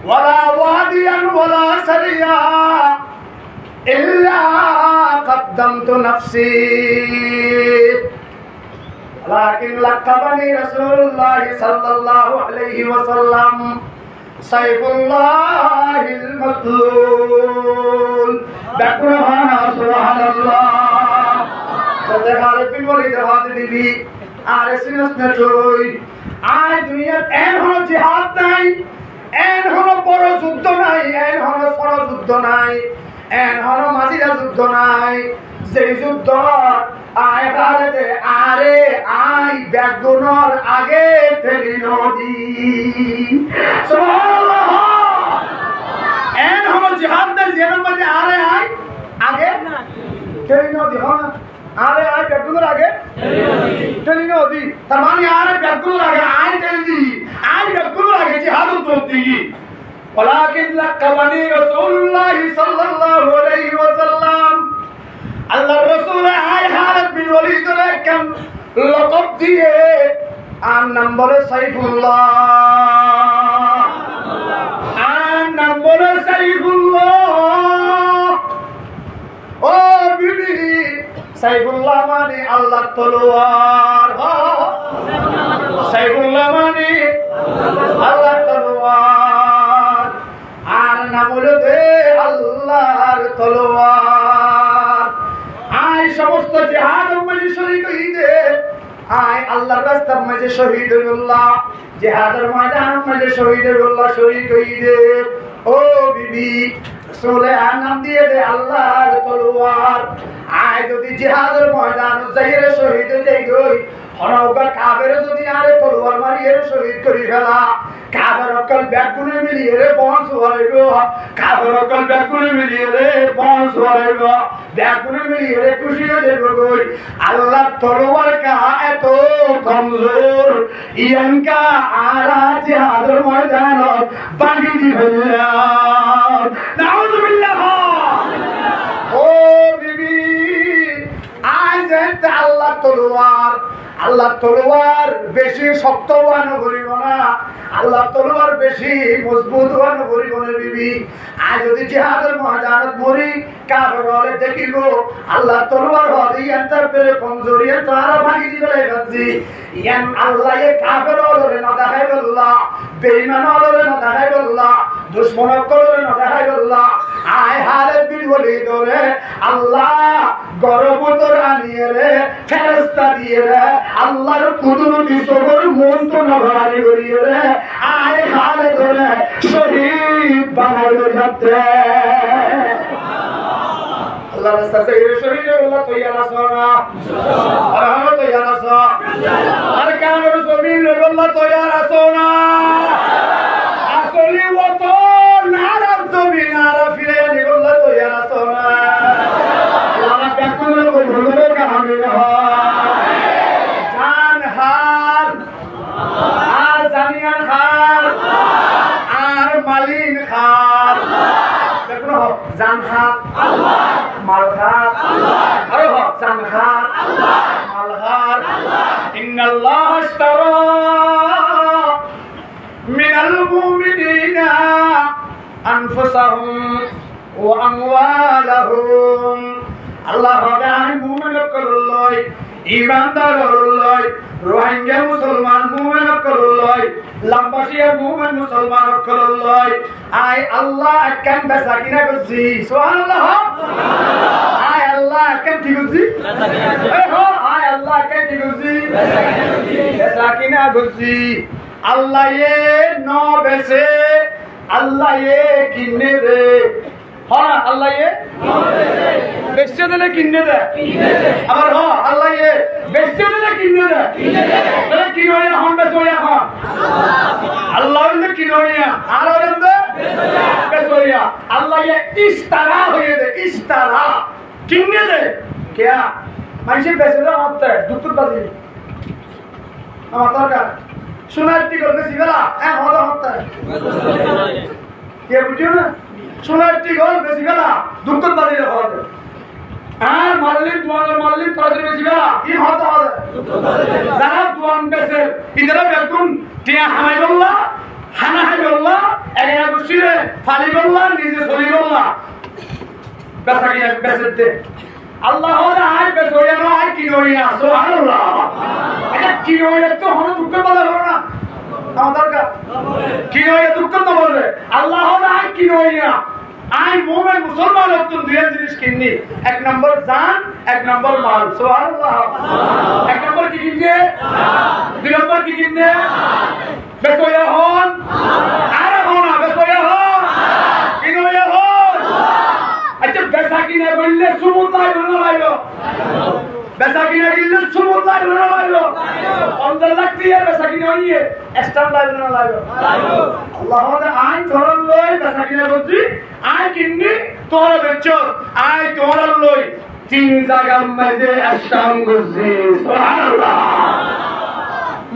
ওয়ালা ওয়াদিয়ান ওয়ালা সারিয়া ইল্লা কদ্দামতু নাফসি লাকিন লাকাবানি রাসূলুল্লাহ সাল্লাল্লাহু আলাইহি ওয়াসাল্লাম সাইফুল্লাহিল মাসলুল। দেখুন সুবহানাল্লাহ। তাতে খালিদ বিন ওয়ালিদের হাতে দিবি আর সিনাস না জয় আই দুনিয়ার এন হলো জিহাদ নাই, এন হলো বড় যুদ্ধ নাই, এন হলো ছোট যুদ্ধ নাই, এন হলো মাঝিরা যুদ্ধ নাই। যে যুদ্ধ আয় খালেদে আরে আই বেগুনর আগে ফেলি নদী। সুবহানাল্লাহ। এন হলো জিহাদ নাই যেন মানে আরে আই আগে ফেলি নদী হয় আরে আই বেগুনর আগে ফেলি নদী। তার মানে আরে বেগুনর আগে আই ফেলি দি আই বেগুনর আগে জিহাদ চলতি। ওয়ালাকিন লাকাবানি রাসূলুল্লাহ সাল্লাল্লাহু আলাইহি ওয়াসাল্লাম আল্লাহর রাসূল আই খালিদ বিন ওয়ালিদের একম লকব দিয়ে আর নম্বরে সাইফুল্লাহ, আর নম্বরে সাইফুল্লাহ। ও বিবি সাইফুল্লাহ মানে আল্লাহর তলোয়ার। সাইফুল্লাহ মানে আল্লাহর তলোয়ার আর নাম হলো দে আল্লাহর তলোয়ার। আয় সমস্ত জিহাদের মাঝে শরীক হইতে আয় আল্লাহর রাস্তার মাঝে শহীদ হইল্লাহ, জিহাদের ময়দানের মাঝে শহীদ হইল্লাহ শরীক হইতে। ও বিবি রাসূলের নাম দিয়ে দে আল্লাহর তলোয়ার। আয় যদি জিহাদের ময়দান যাইরে শহীদ হই গই হনওগা কাবের যদি আরে তলোয়ার মারিয়ে শহীদ করি ফেলা কাবের অকল ব্যাগুনে মিলিয়ে রে বংশ হইব, কাবের অকল ব্যাগুনে মিলিয়ে রে বংশ হইব, ব্যাগুনে মিলিয়ে রে খুশি হয়ে যাবে গই। আল্লাহ তলোয়ার কা এত কমজোর ইয়ানকা আরা জিহাদের ময়দান বাগি দিবেলা। নাউযুবিল্লাহ। ও বিবি আজ আল্লাহ তলোয়ার, আল্লাহ তলোয়ার বেশি শক্তবান করিব না, আল্লাহ তলোয়ার বেশি মজবুত বান করিব না বিবি। আজ যদি জিহাদের ময়দানত মরি কাফের হলে দেখিব আল্লাহ তলোয়ার হলে ইয়ান্তার পেরে কমজোরিয়ে তারা ভাগি দিবে লাগছি। ইয়ান আল্লাহ এ কাফের হলে না দেখাই বললা, বেঈমান হলে না দেখাই বললা, দুশমন হলে না দেখাই বললা। আয় খালিদ বিন ওয়ালিদ রে আল্লাহ গর্বতর আনিয়ে রে ফেরেশতা দিয়ে রে আল্লাহর কুদরতি সবর মন তো নভারি করিয়ে রে আয় খালিদ রে শহীদ বানাইলো যাত্রে আল্লাহ রাস্তা থেকে শরীরে আল্লাহ তৈয়ার আছো না আর আমরা তৈয়ার আছো আর কানের জমিন আল্লাহ তৈয়ার আছো না আসলি ওত নারাজ জমিন আর ফিরে আল্লাহ তৈয়ার আছো না আল্লাহ কাকুলের বলবে কাহামে জান হার আর জানিয়ান খার আর মালিন খার দেখো জান খার আল্লাহ মাল খার আল্লাহ আরে হো জান খার আল্লাহ মাল খার ইন্নাল্লাহ আশতারা মিনাল মুমিনিনা আনফুসাহুম ওয়া আমওয়ালাহুম আল্লাহ রাব্বাল মুমিনকল্লাই ইমানদারল্লাই রোহিঙ্গা মুসলমান মুমিনকল্লাই লাম্বাসিয়া মুমিন মুসলমান কল্লাই আই আল্লাহ আকান বেসাকিনা গজি সুবহানাল্লাহ আই আল্লাহ আকান কি গজি এই হো আই আল্লাহ আকান কি গজি বেসাকিনা গজি আল্লাহ এ নো বেসে আল্লাহ এ কিনে দে হ্যাঁ আল্লাহ এ নো বেসে বেচে দিলে কিনে দে আবার হ্যাঁ আল্লাহ এ বেচে দিলে কিনে দে তাহলে কি হয় এখন বেচো এখন আল্লাহ হইলে কি নইয়া আর হইলে বেচোয়া আল্লাহ এ ইস্তারা হয়ে দে ইস্তারা কিনে দে কে মাইসে বেচে দে হতে দুপুর বাজে আমার দরকার সোনার টিকল বেশি বেলা হ্যাঁ হতে হতে কে বুঝিও না সোনার টিকল বেশি বেলা দুপুর বাজে হতে আর মারলিন তাদের বেশি বেলা কি হতে হবে যারা দুয়ান বেছে ইদারা বেকুন টিয়া হামাই বললা হানা হাই বললা এগেরা বসিরে ফালি বললা নিজে চলি বললা বেচা কিনা বেচে দে আল্লাহ হলে আয় বেচইয়া না আয় কি নইয়া সুবহানাল্লাহ এটা কি নইয়া তো হলো দুঃখ বলা হলো না আমার দরকার কি নইয়া দুঃখ তো বলবে আল্লাহ হলে আয় কি নইয়া আই মুমিন মুসলমান হতুন দুই জিনিস কিনি এক নম্বর জান এক নম্বর মাল সুবহানাল্লাহ এক নম্বর কি কিনবে দুই নম্বর কি কিনবে বেচইয়া হন আর হন না বেচইয়া হন কি নইয়া হন আচ্ছা বেচা কিনা বললে সুবুত নাই না লাইলো বেচা কিনা কিনলে সুবুত নাই না লাইলো 15 লাখ দিয়ে বেচা কিনা হইয়ে এক্সট্রা লাইলো না লাইলো আল্লাহ হলে আই ধরন লই বেচা কিনা করছি আই কিন্নি তোরা বেচো আই তোরা লই তিন জায়গার মধ্যে আস্তাম করছি সুবহানাল্লাহ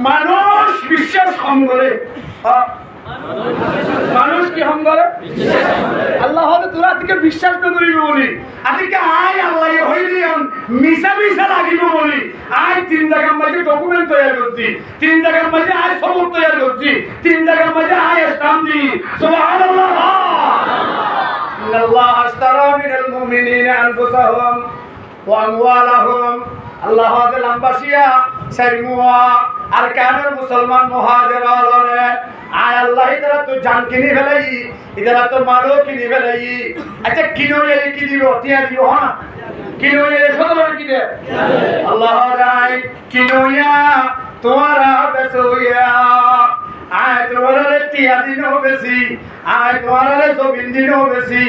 মানুষ বিশ্বাস কম করে মানুষ কি হম করে আল্লাহ হলে তোরা আজকে বিশ্বাস করিবি বলি আজকে আয় আল্লাহ হইলি মিশা মিশা লাগিব বলি আয় তিন জায়গার মধ্যে ডকুমেন্ট তৈরি করছি তিন জায়গার মধ্যে আয় সবুত তৈরি করছি তিন জায়গার মধ্যে আয় স্টাম্প দি সুবহানাল্লাহ ইন্নাল্লাহ আশতারা মিনাল মুমিনিনা আনফুসাহুম ওয়া আমওয়ালাহুম আল্লাহ হলে লাম্বাসিয়া সারিমুয়া আর কানের মুসলমান মুহাজির হলরে আয় আল্লাহ ইদারা তো জান কিনি ফেলাই ইদারা তো মালও কিনি ফেলাই আচ্ছা কিনো এই কি দিব টিয়া দিব হ্যাঁ কিনো এই সদর কি দে আল্লাহ রাই কিনোয়া তোমারা বেসোয়া আয় তোমারে টিয়া দিনো বেশি আয় তোমারে জমিন দিনো বেশি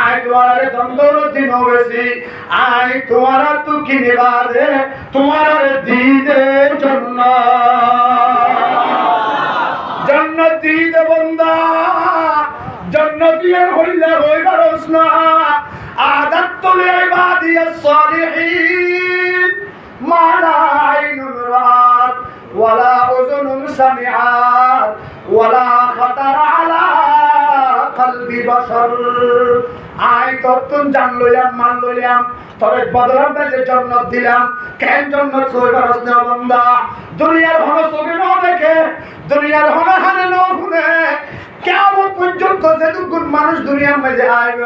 আয় তোমারে দন্দর দিনো বেশি আয় তোমারা তু কিনিবা দে তোমারে দিদে জান্নাত দিদে বন্দা জান্নাতীর হইলে হইবার না আদাতুল ইবাদিয়াস সালিহিন মা লা আইনুন রাত ওয়ালা উযুনুন সামিআত ওয়ালা খাতার আলা কলবি বাশার আয় ততুন জান লইলাম মান লইলাম তবে বদলাম যে জান্নাত দিলাম কেন জান্নাত হইবার না বান্দা দুনিয়ার হলো চোখে না দেখে দুনিয়ার হলো হানে না শুনে কেমন পর্যন্ত যেটুকুন মানুষ দুনিয়ার মাঝে আইব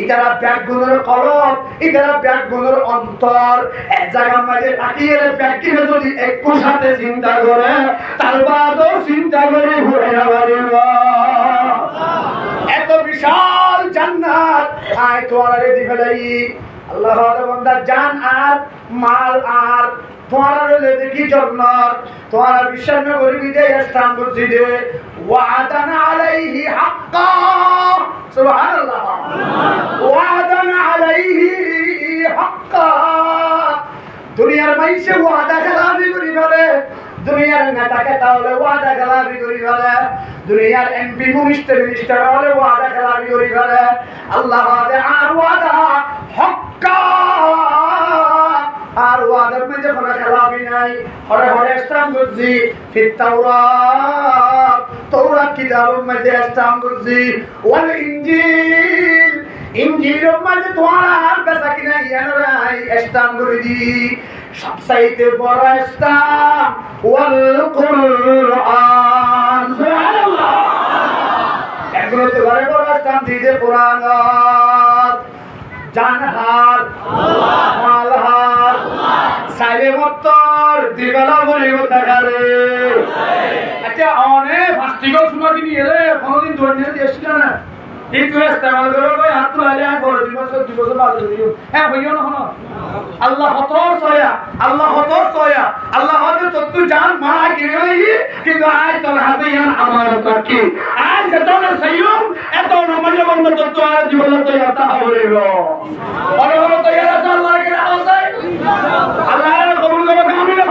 ইতারা ব্যাগ গুণের কলম ইতারা ব্যাগ গুণের অন্তর এক জায়গার মাঝে তাকিয়ে ব্যাগ কিনে যদি একটু সাথে চিন্তা করে তার বাদও চিন্তা করে ঘুরে পারিব এত বিশাল জান্নাত আয় তোমার রেডি ফেলাই আল্লাহ বান্দা জান আর মাল আর তোমার দেখি জান্নাত তোমার বিশ্বাস না করিবি যে স্থান করছি দে ওয়াদানা আলাইহি হাক্কা সুবহানাল্লাহ ওয়াদান আলাইহি হাক্কা দুনিয়ার মাইসে ওয়াদা খেলাফি করি ফেলে দুনিয়ার নেতাকে তাহলে ওয়াদা খেলাফি করি ফেলে দুনিয়ার এমপি মিনিস্টার হলে ওয়াদা খেলাফি করি ফেলে আল্লাহ আর ওয়াদা হক্কা আর ওয়াদার মধ্যে কোনো খেলাফি নাই হরে হরে ইসলাম করছি ফির তাওরাত কিতাবের মধ্যে ইসলাম করছি ওয়াল ইনজিল ইনজিলের মধ্যে তোমার বেচা কিনা ইয়ানরাই ইসলাম করে দি সবচাইতে বড় ইসলাম ওয়াল কুরআন সুবহানাল্লাহ এগুলো তো বড় বড় ইসলাম দিতে কোরআন জানহার আল্লাহ মালহার সাইরে মত্তর দিবেলা বলিব দেখারে আচ্ছা অনেক ফাস্টিগল সময় কি নিয়ে রে কোনদিন দৌড় দিয়েছিল না এই তুই ইস্তেমাল করো কই হাত তুলে আর বড় দিবস বাজে দিও হ্যাঁ হইও না হলো আল্লাহ হতর সয়া আল্লাহ হতে তত্তু জান মারা গিয়ে কিন্তু আজ তোর হাতে ইয়ান আমার বাকি আজ যতন সইয়ম এত নমাজে বন্ধ তত্তু আর জীবন তো ইয়াতা হইল আর হলো তো ইয়ার আল্লাহ কে আওয়াজ আল্লাহ কবুল করো আমিন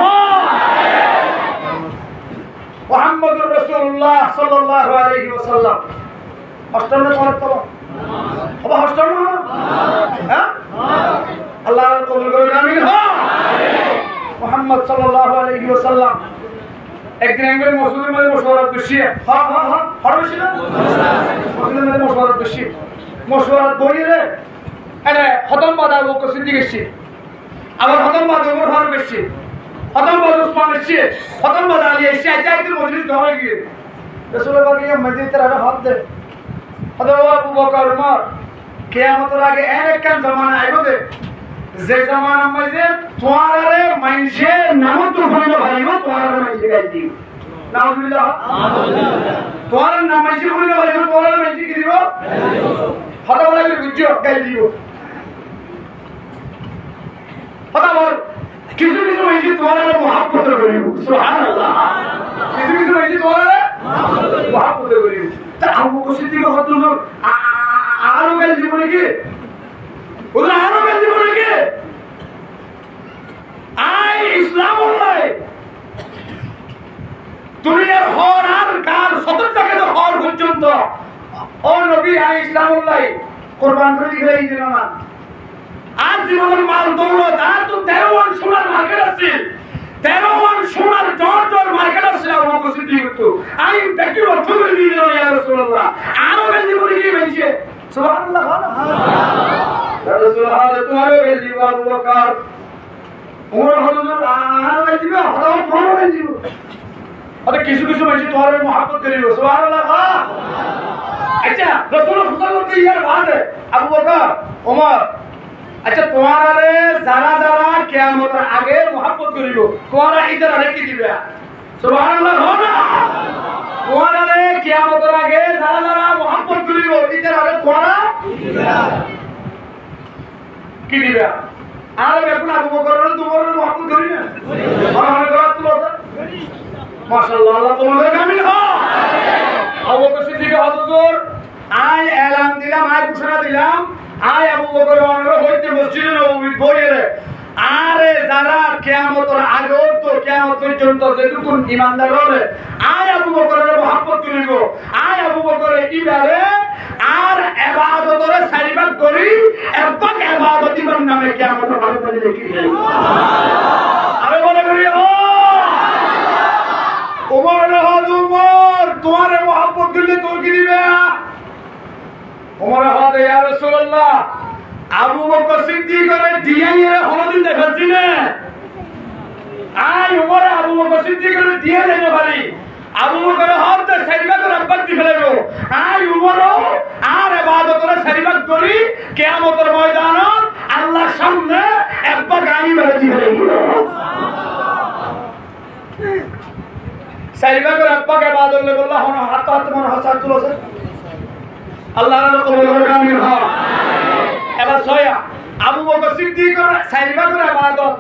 মুহাম্মদুর রাসূলুল্লাহ সাল্লাল্লাহু আলাইহি ওয়াসাল্লাম অষ্টম পড়ত তো হবে অষ্টম হ্যাঁ আল্লাহ কবুল করুন আমিন মুহাম্মদ সাল্লাল্লাহু আলাইহি ওয়াসাল্লাম একদিন একবার মসজিদের মধ্যে মশওয়ারা বসিয়ে হরবছিল মসজিদের মধ্যে মশওয়ারা বসিয়ে মশওয়ারা বইরে আরে খতম বাদা লোক সিদ্ধি গেছি আবার খতম বাদা ওমর ফারুক গেছি খতম বাদা উসমান গেছি খতম বাদা আলী এসে আইতে মসজিদ ধরে গিয়ে রাসূলুল্লাহ পাক মসজিদের আরে হাত দে আবু বকর উমর কিয়ামতের আগে একখান জামানা আইবে যে জামানা মধ্যে তোয়ারে মাইনসে নাম তো হইলো ভাইব তোয়ারে মাইনসে গাইতি নাউজুবিল্লাহ তোয়ারে নাম মাইনসে হইলো ভাইব তোয়ারে মাইনসে কি দিব হতা বলা করে বুঝছো গাই দিব হতা বল কিছু কিছু মাইনসে তোয়ারে মুহাব্বত করিব সুবহানাল্লাহ কিছু কিছু মাইনসে তোয়ারে মুহাব্বত করিব তা আবু বকর সিদ্দিক হযরত আরো গাল জীবনে কি ওরা আরো গাল জীবনে কি আই ইসলাম আল্লাহ দুনিয়ার হর আর কার সততাকে তো হর পর্যন্ত ও নবী আই ইসলাম আল্লাহ কুরবান করে দিলেই দিল না আর জীবনের মাল দৌলত আর তো 13 ওয়ান সোনার মার্কেট আছে 13 ওয়ান সোনার ডর মার্কেট আছে আবু বকর সিদ্দিক তো আই দেখি অর্থ করে দিয়ে দিল ইয়া রাসূলুল্লাহ আরো গাল জীবনে কি হইছে সুবহানাল্লাহ ইয়া রাসূলুল্লাহ তোমারও গাল জীবন আবু বকর ওমর হুজুর আরো গাল জীবন হঠাৎ বড় গাল জীবন আরে কিছু কিছু মানুষ তোমার মুহাব্বত করিব সুবহানাল্লাহ আচ্ছা রাসূলুল্লাহ সাল্লাল্লাহু আলাইহি ইয়ার বাদে আবু বকর ওমর আচ্ছা তোমারে যারা যারা কিয়ামতের আগে মুহাব্বত করিব তোমরা ইদার আরে কি দিবে সুবহানাল্লাহ না তোমারে কিয়ামতের আগে যারা যারা মুহাব্বত করিব ইদার আরে তোমরা কি দিবে আর এখন আবু বকরের তোমার মুহাব্বত করি না আমার ঘরে তো মাশাআল্লাহ আল্লাহ তোমাদের কামিল হয় আবু বকর সিদ্দিক হুজুর আই এলান দিলাম আই ঘোষণা দিলাম আই আবু বকর অনুরোধ হইতে মসজিদে নববী বইরে আরে যারা কিয়ামতের আগে তো কিয়ামত পর্যন্ত যেটুকুন ঈমানদার হবে আই আবু বকরের মুহাব্বত করিব আই আবু বকরের ইবারে আর ইবাদতরে সারিবাত করি একবার ইবাদত ইমাম নামে কিয়ামতের ভালো করে দেখি সুবহানাল্লাহ আরে বলে করি ওমর ওমর তোমারে মুহাব্বত করলে তো কি দিবে ওমর হাতে ইয়া রাসূলুল্লাহ আবু বকর সিদ্দিক করে দিয়াইরে হলদিন দেখাচ্ছি না আই ওমর আবু বকর সিদ্দিক করে দিয়া যাইনো ভাই আবু বকর হাতে সাইবাত রাব্বাত দি ফেলাইবো আই ওমর আর ইবাদতরে সাইবাত করি কিয়ামতের ময়দানত আল্লাহর সামনে একবার গাড়ি মেরে দি ফেলাইবো সাইবাত রাব্বাকে ইবাদত লে বললা হন হাত হাত মন হাসাত তুলছে আল্লাহর কবুল করে আমিন হয় এবার সয়া আবু বকর সিদ্দিক করে সাইবা করে ইবাদত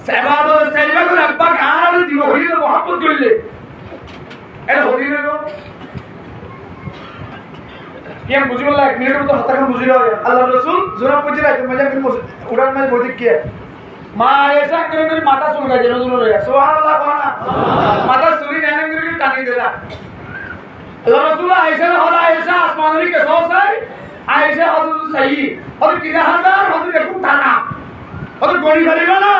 সাইবা করে আব্বা আর দিব হইলে মুহাব্বত করলে এটা হইলে গো yang bujilah minit itu hatakan bujilah Allah Rasul zona bujilah itu macam ini udah macam bujuk kia ma ऐसा करे माता सुन गया जरूर सुन रहा सुभान अल्लाह कहना माता सुनी नैने मेरे टांगी दे रहा Allah Rasul ऐसा होला ऐसा आसमानी के सौ साई ऐसा हदुद सही और कितना हजार हदुद एक थाना और गोली भरेगा ना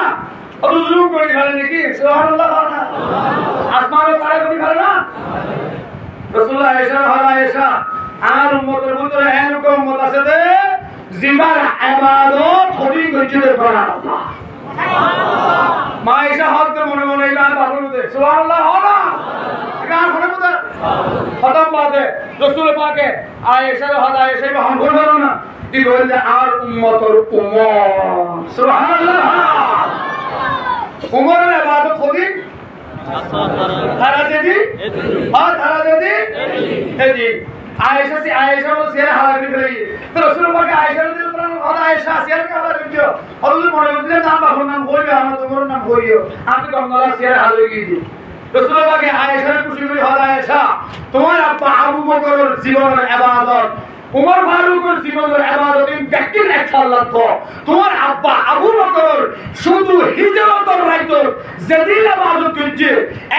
और जुलूम गोली भरने की सुभान अल्लाह कहना आसमान और तारे गोली भरना रसूल ऐसा होला ऐसा আর উম্মতের ভিতরে এরকম উম্মত আছে যে জিমার ইবাদত খুবই গজরে করা মাইশা হক মনে মনে গান বাবুতে সুবহানাল্লাহ হলা গান মনে মনে খতম বাদে রাসূল পাকে আয়েশা হদা আয়েশা हम ভুল করো না কি বললে আর উম্মতের উম্মত সুবহানাল্লাহ উমরের ইবাদত খুবই ধারা দেদি আর ধারা দেদি এদি आयशा से आयशा वो शेर हाल कर रही है तो रसूल पाक आयशा ने दिल पर और आयशा शेर का हाल कर दियो और उस मोड़े उसने नाम बाबू नाम कोई भी आना तुम्हारा नाम कोई हो आपके गंगला शेर हाल की थी रसूल पाक आयशा ने कुछ भी हाल आयशा तुम्हारा अब्बा अबू बकर जीवन में इबादत उमर फारूक জীবন এর ইবাদত ব্যক্তির এক সাল্লাত তোমার আব্বা আবু বকর শুধু হিজরতের রাইতর যেদিন ইবাদত করছে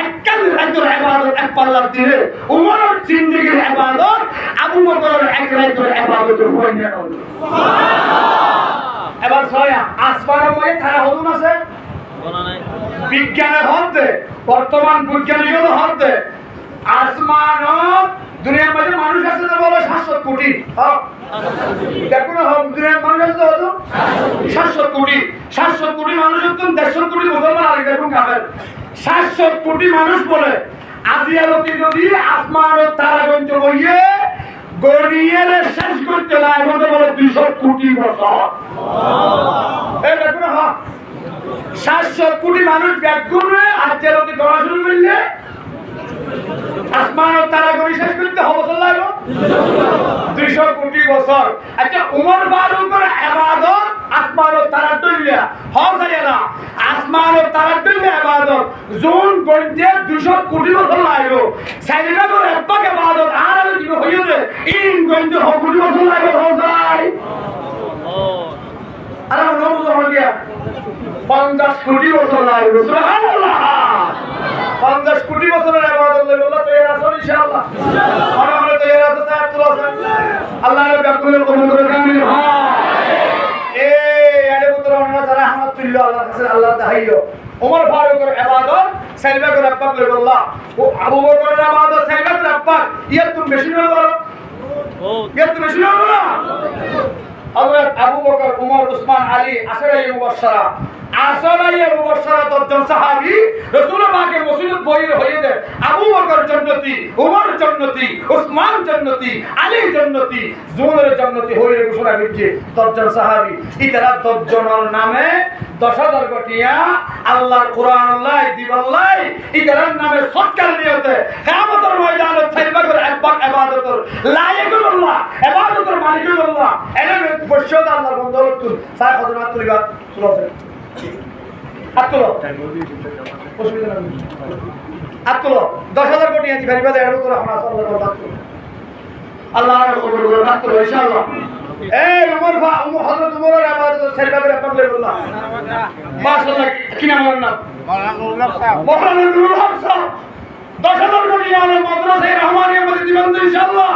এককাল রাইতর ইবাদত এক পাল্লা দিলে উমরের জিন্দেগীর ইবাদত আবু বকরের এক রাইতর ইবাদত হয়ে গেল সুবহানাল্লাহ এবার ছয়া আসমানের মধ্যে তারা হলুন আছে কোনা নাই বিজ্ঞানের হতে বর্তমান বৈজ্ঞানিকদের হতে আসমানত দুনিয়ার মধ্যে মানুষ আছে তো বলো 700 কোটি দেখো না দুনিয়ার মানুষ আছে তো 700 কোটি মানুষ তো 150 কোটি মুসলমান আর দেখুন কাফের 700 কোটি মানুষ বলে আজিয়ালতি যদি আসমানত তারা গঞ্জ হইয়ে গড়িয়ে শেষ করতে লাগে বলতে বলে 200 কোটি বছর এই দেখো না 700 কোটি মানুষ ব্যাগুনে আজিয়ালতি করা শুরু করলে আসমান ও তারা গড়ি শেষ করতে হবে লাগলো 200 কোটি বছর আচ্ছা উমর ফারুকের ইবাদত আসমান ও তারা তুল্যা হয় না আসমান ও তারা তুল্যা ইবাদত জোন গড়তে 200 কোটি বছর লাগলো সাইরা করে একবার ইবাদত আর আলো দিব হইছে ইন গড়তে 100 কোটি বছর লাগলো হয় আর আমরা বুঝো হইয়া 50 কোটি বছর লাগলো সুবহানাল্লাহ 50 কোটি বছরের ইবাদত হলো আল্লাহ তৈরি আছে ইনশাআল্লাহ আর আমরা তৈরি আছে সাহেব আল্লাহর ব্যাকুলের কবুল করে আমিন এই আরে পুত্র আমরা যারা রহমাতুল্লাহ আল্লাহর কাছে আল্লাহ তাহাইয়ো ওমর ফারুকের ইবাদত সাইবা করে আব্বা বলে আল্লাহ ও আবু বকরের ইবাদত সাইবা করে আব্বা ইয়া তুমি বেশি না বলো ইয়া তুমি বেশি না বলো হযরত আবু বকর ওমর উসমান আলী আশরায়ে মুবাশশারা দশজন সাহাবী রাসূল পাকের ওসিয়ত বইয়ে হয়ে দেয় আবু বকর জান্নাতি ওমর জান্নাতি উসমান জান্নাতি আলী জান্নাতি জুমরে জান্নাতি হয়ে ঘোষণা করছে 10জন সাহাবী ইতারা 10 জনের নামে 10000 গটিয়া আল্লাহর কোরআন আল্লাহ দিবাল্লাহ ইতারার নামে সৎকার নিয়তে কিয়ামতের ময়দানে সাইবা করে একবার ইবাদতের লায়েকুল আল্লাহ ইবাদতের মালিকুল আল্লাহ এনে বশদ আল্লাহর বন্ধুত্ব সাই হযরত তুলিবা শুনছেন আত্মলো অসুবিধা নেই আত্মলো 10000 কোটি আছে ভাই বাদে এরকম করে আমরা আল্লাহর কবুল করুন আত্মলো ইনশাআল্লাহ এই উমর হযরত উমরের ইবাদত সাইবা করে পাবলে আল্লাহ মাশাআল্লাহ কি নাম ওর নাম মাওলানা নুরুল হক সাহেব 10000 কোটি আলে মাদ্রাসায়ে রহমানিয়া মসজিদ ইনশাআল্লাহ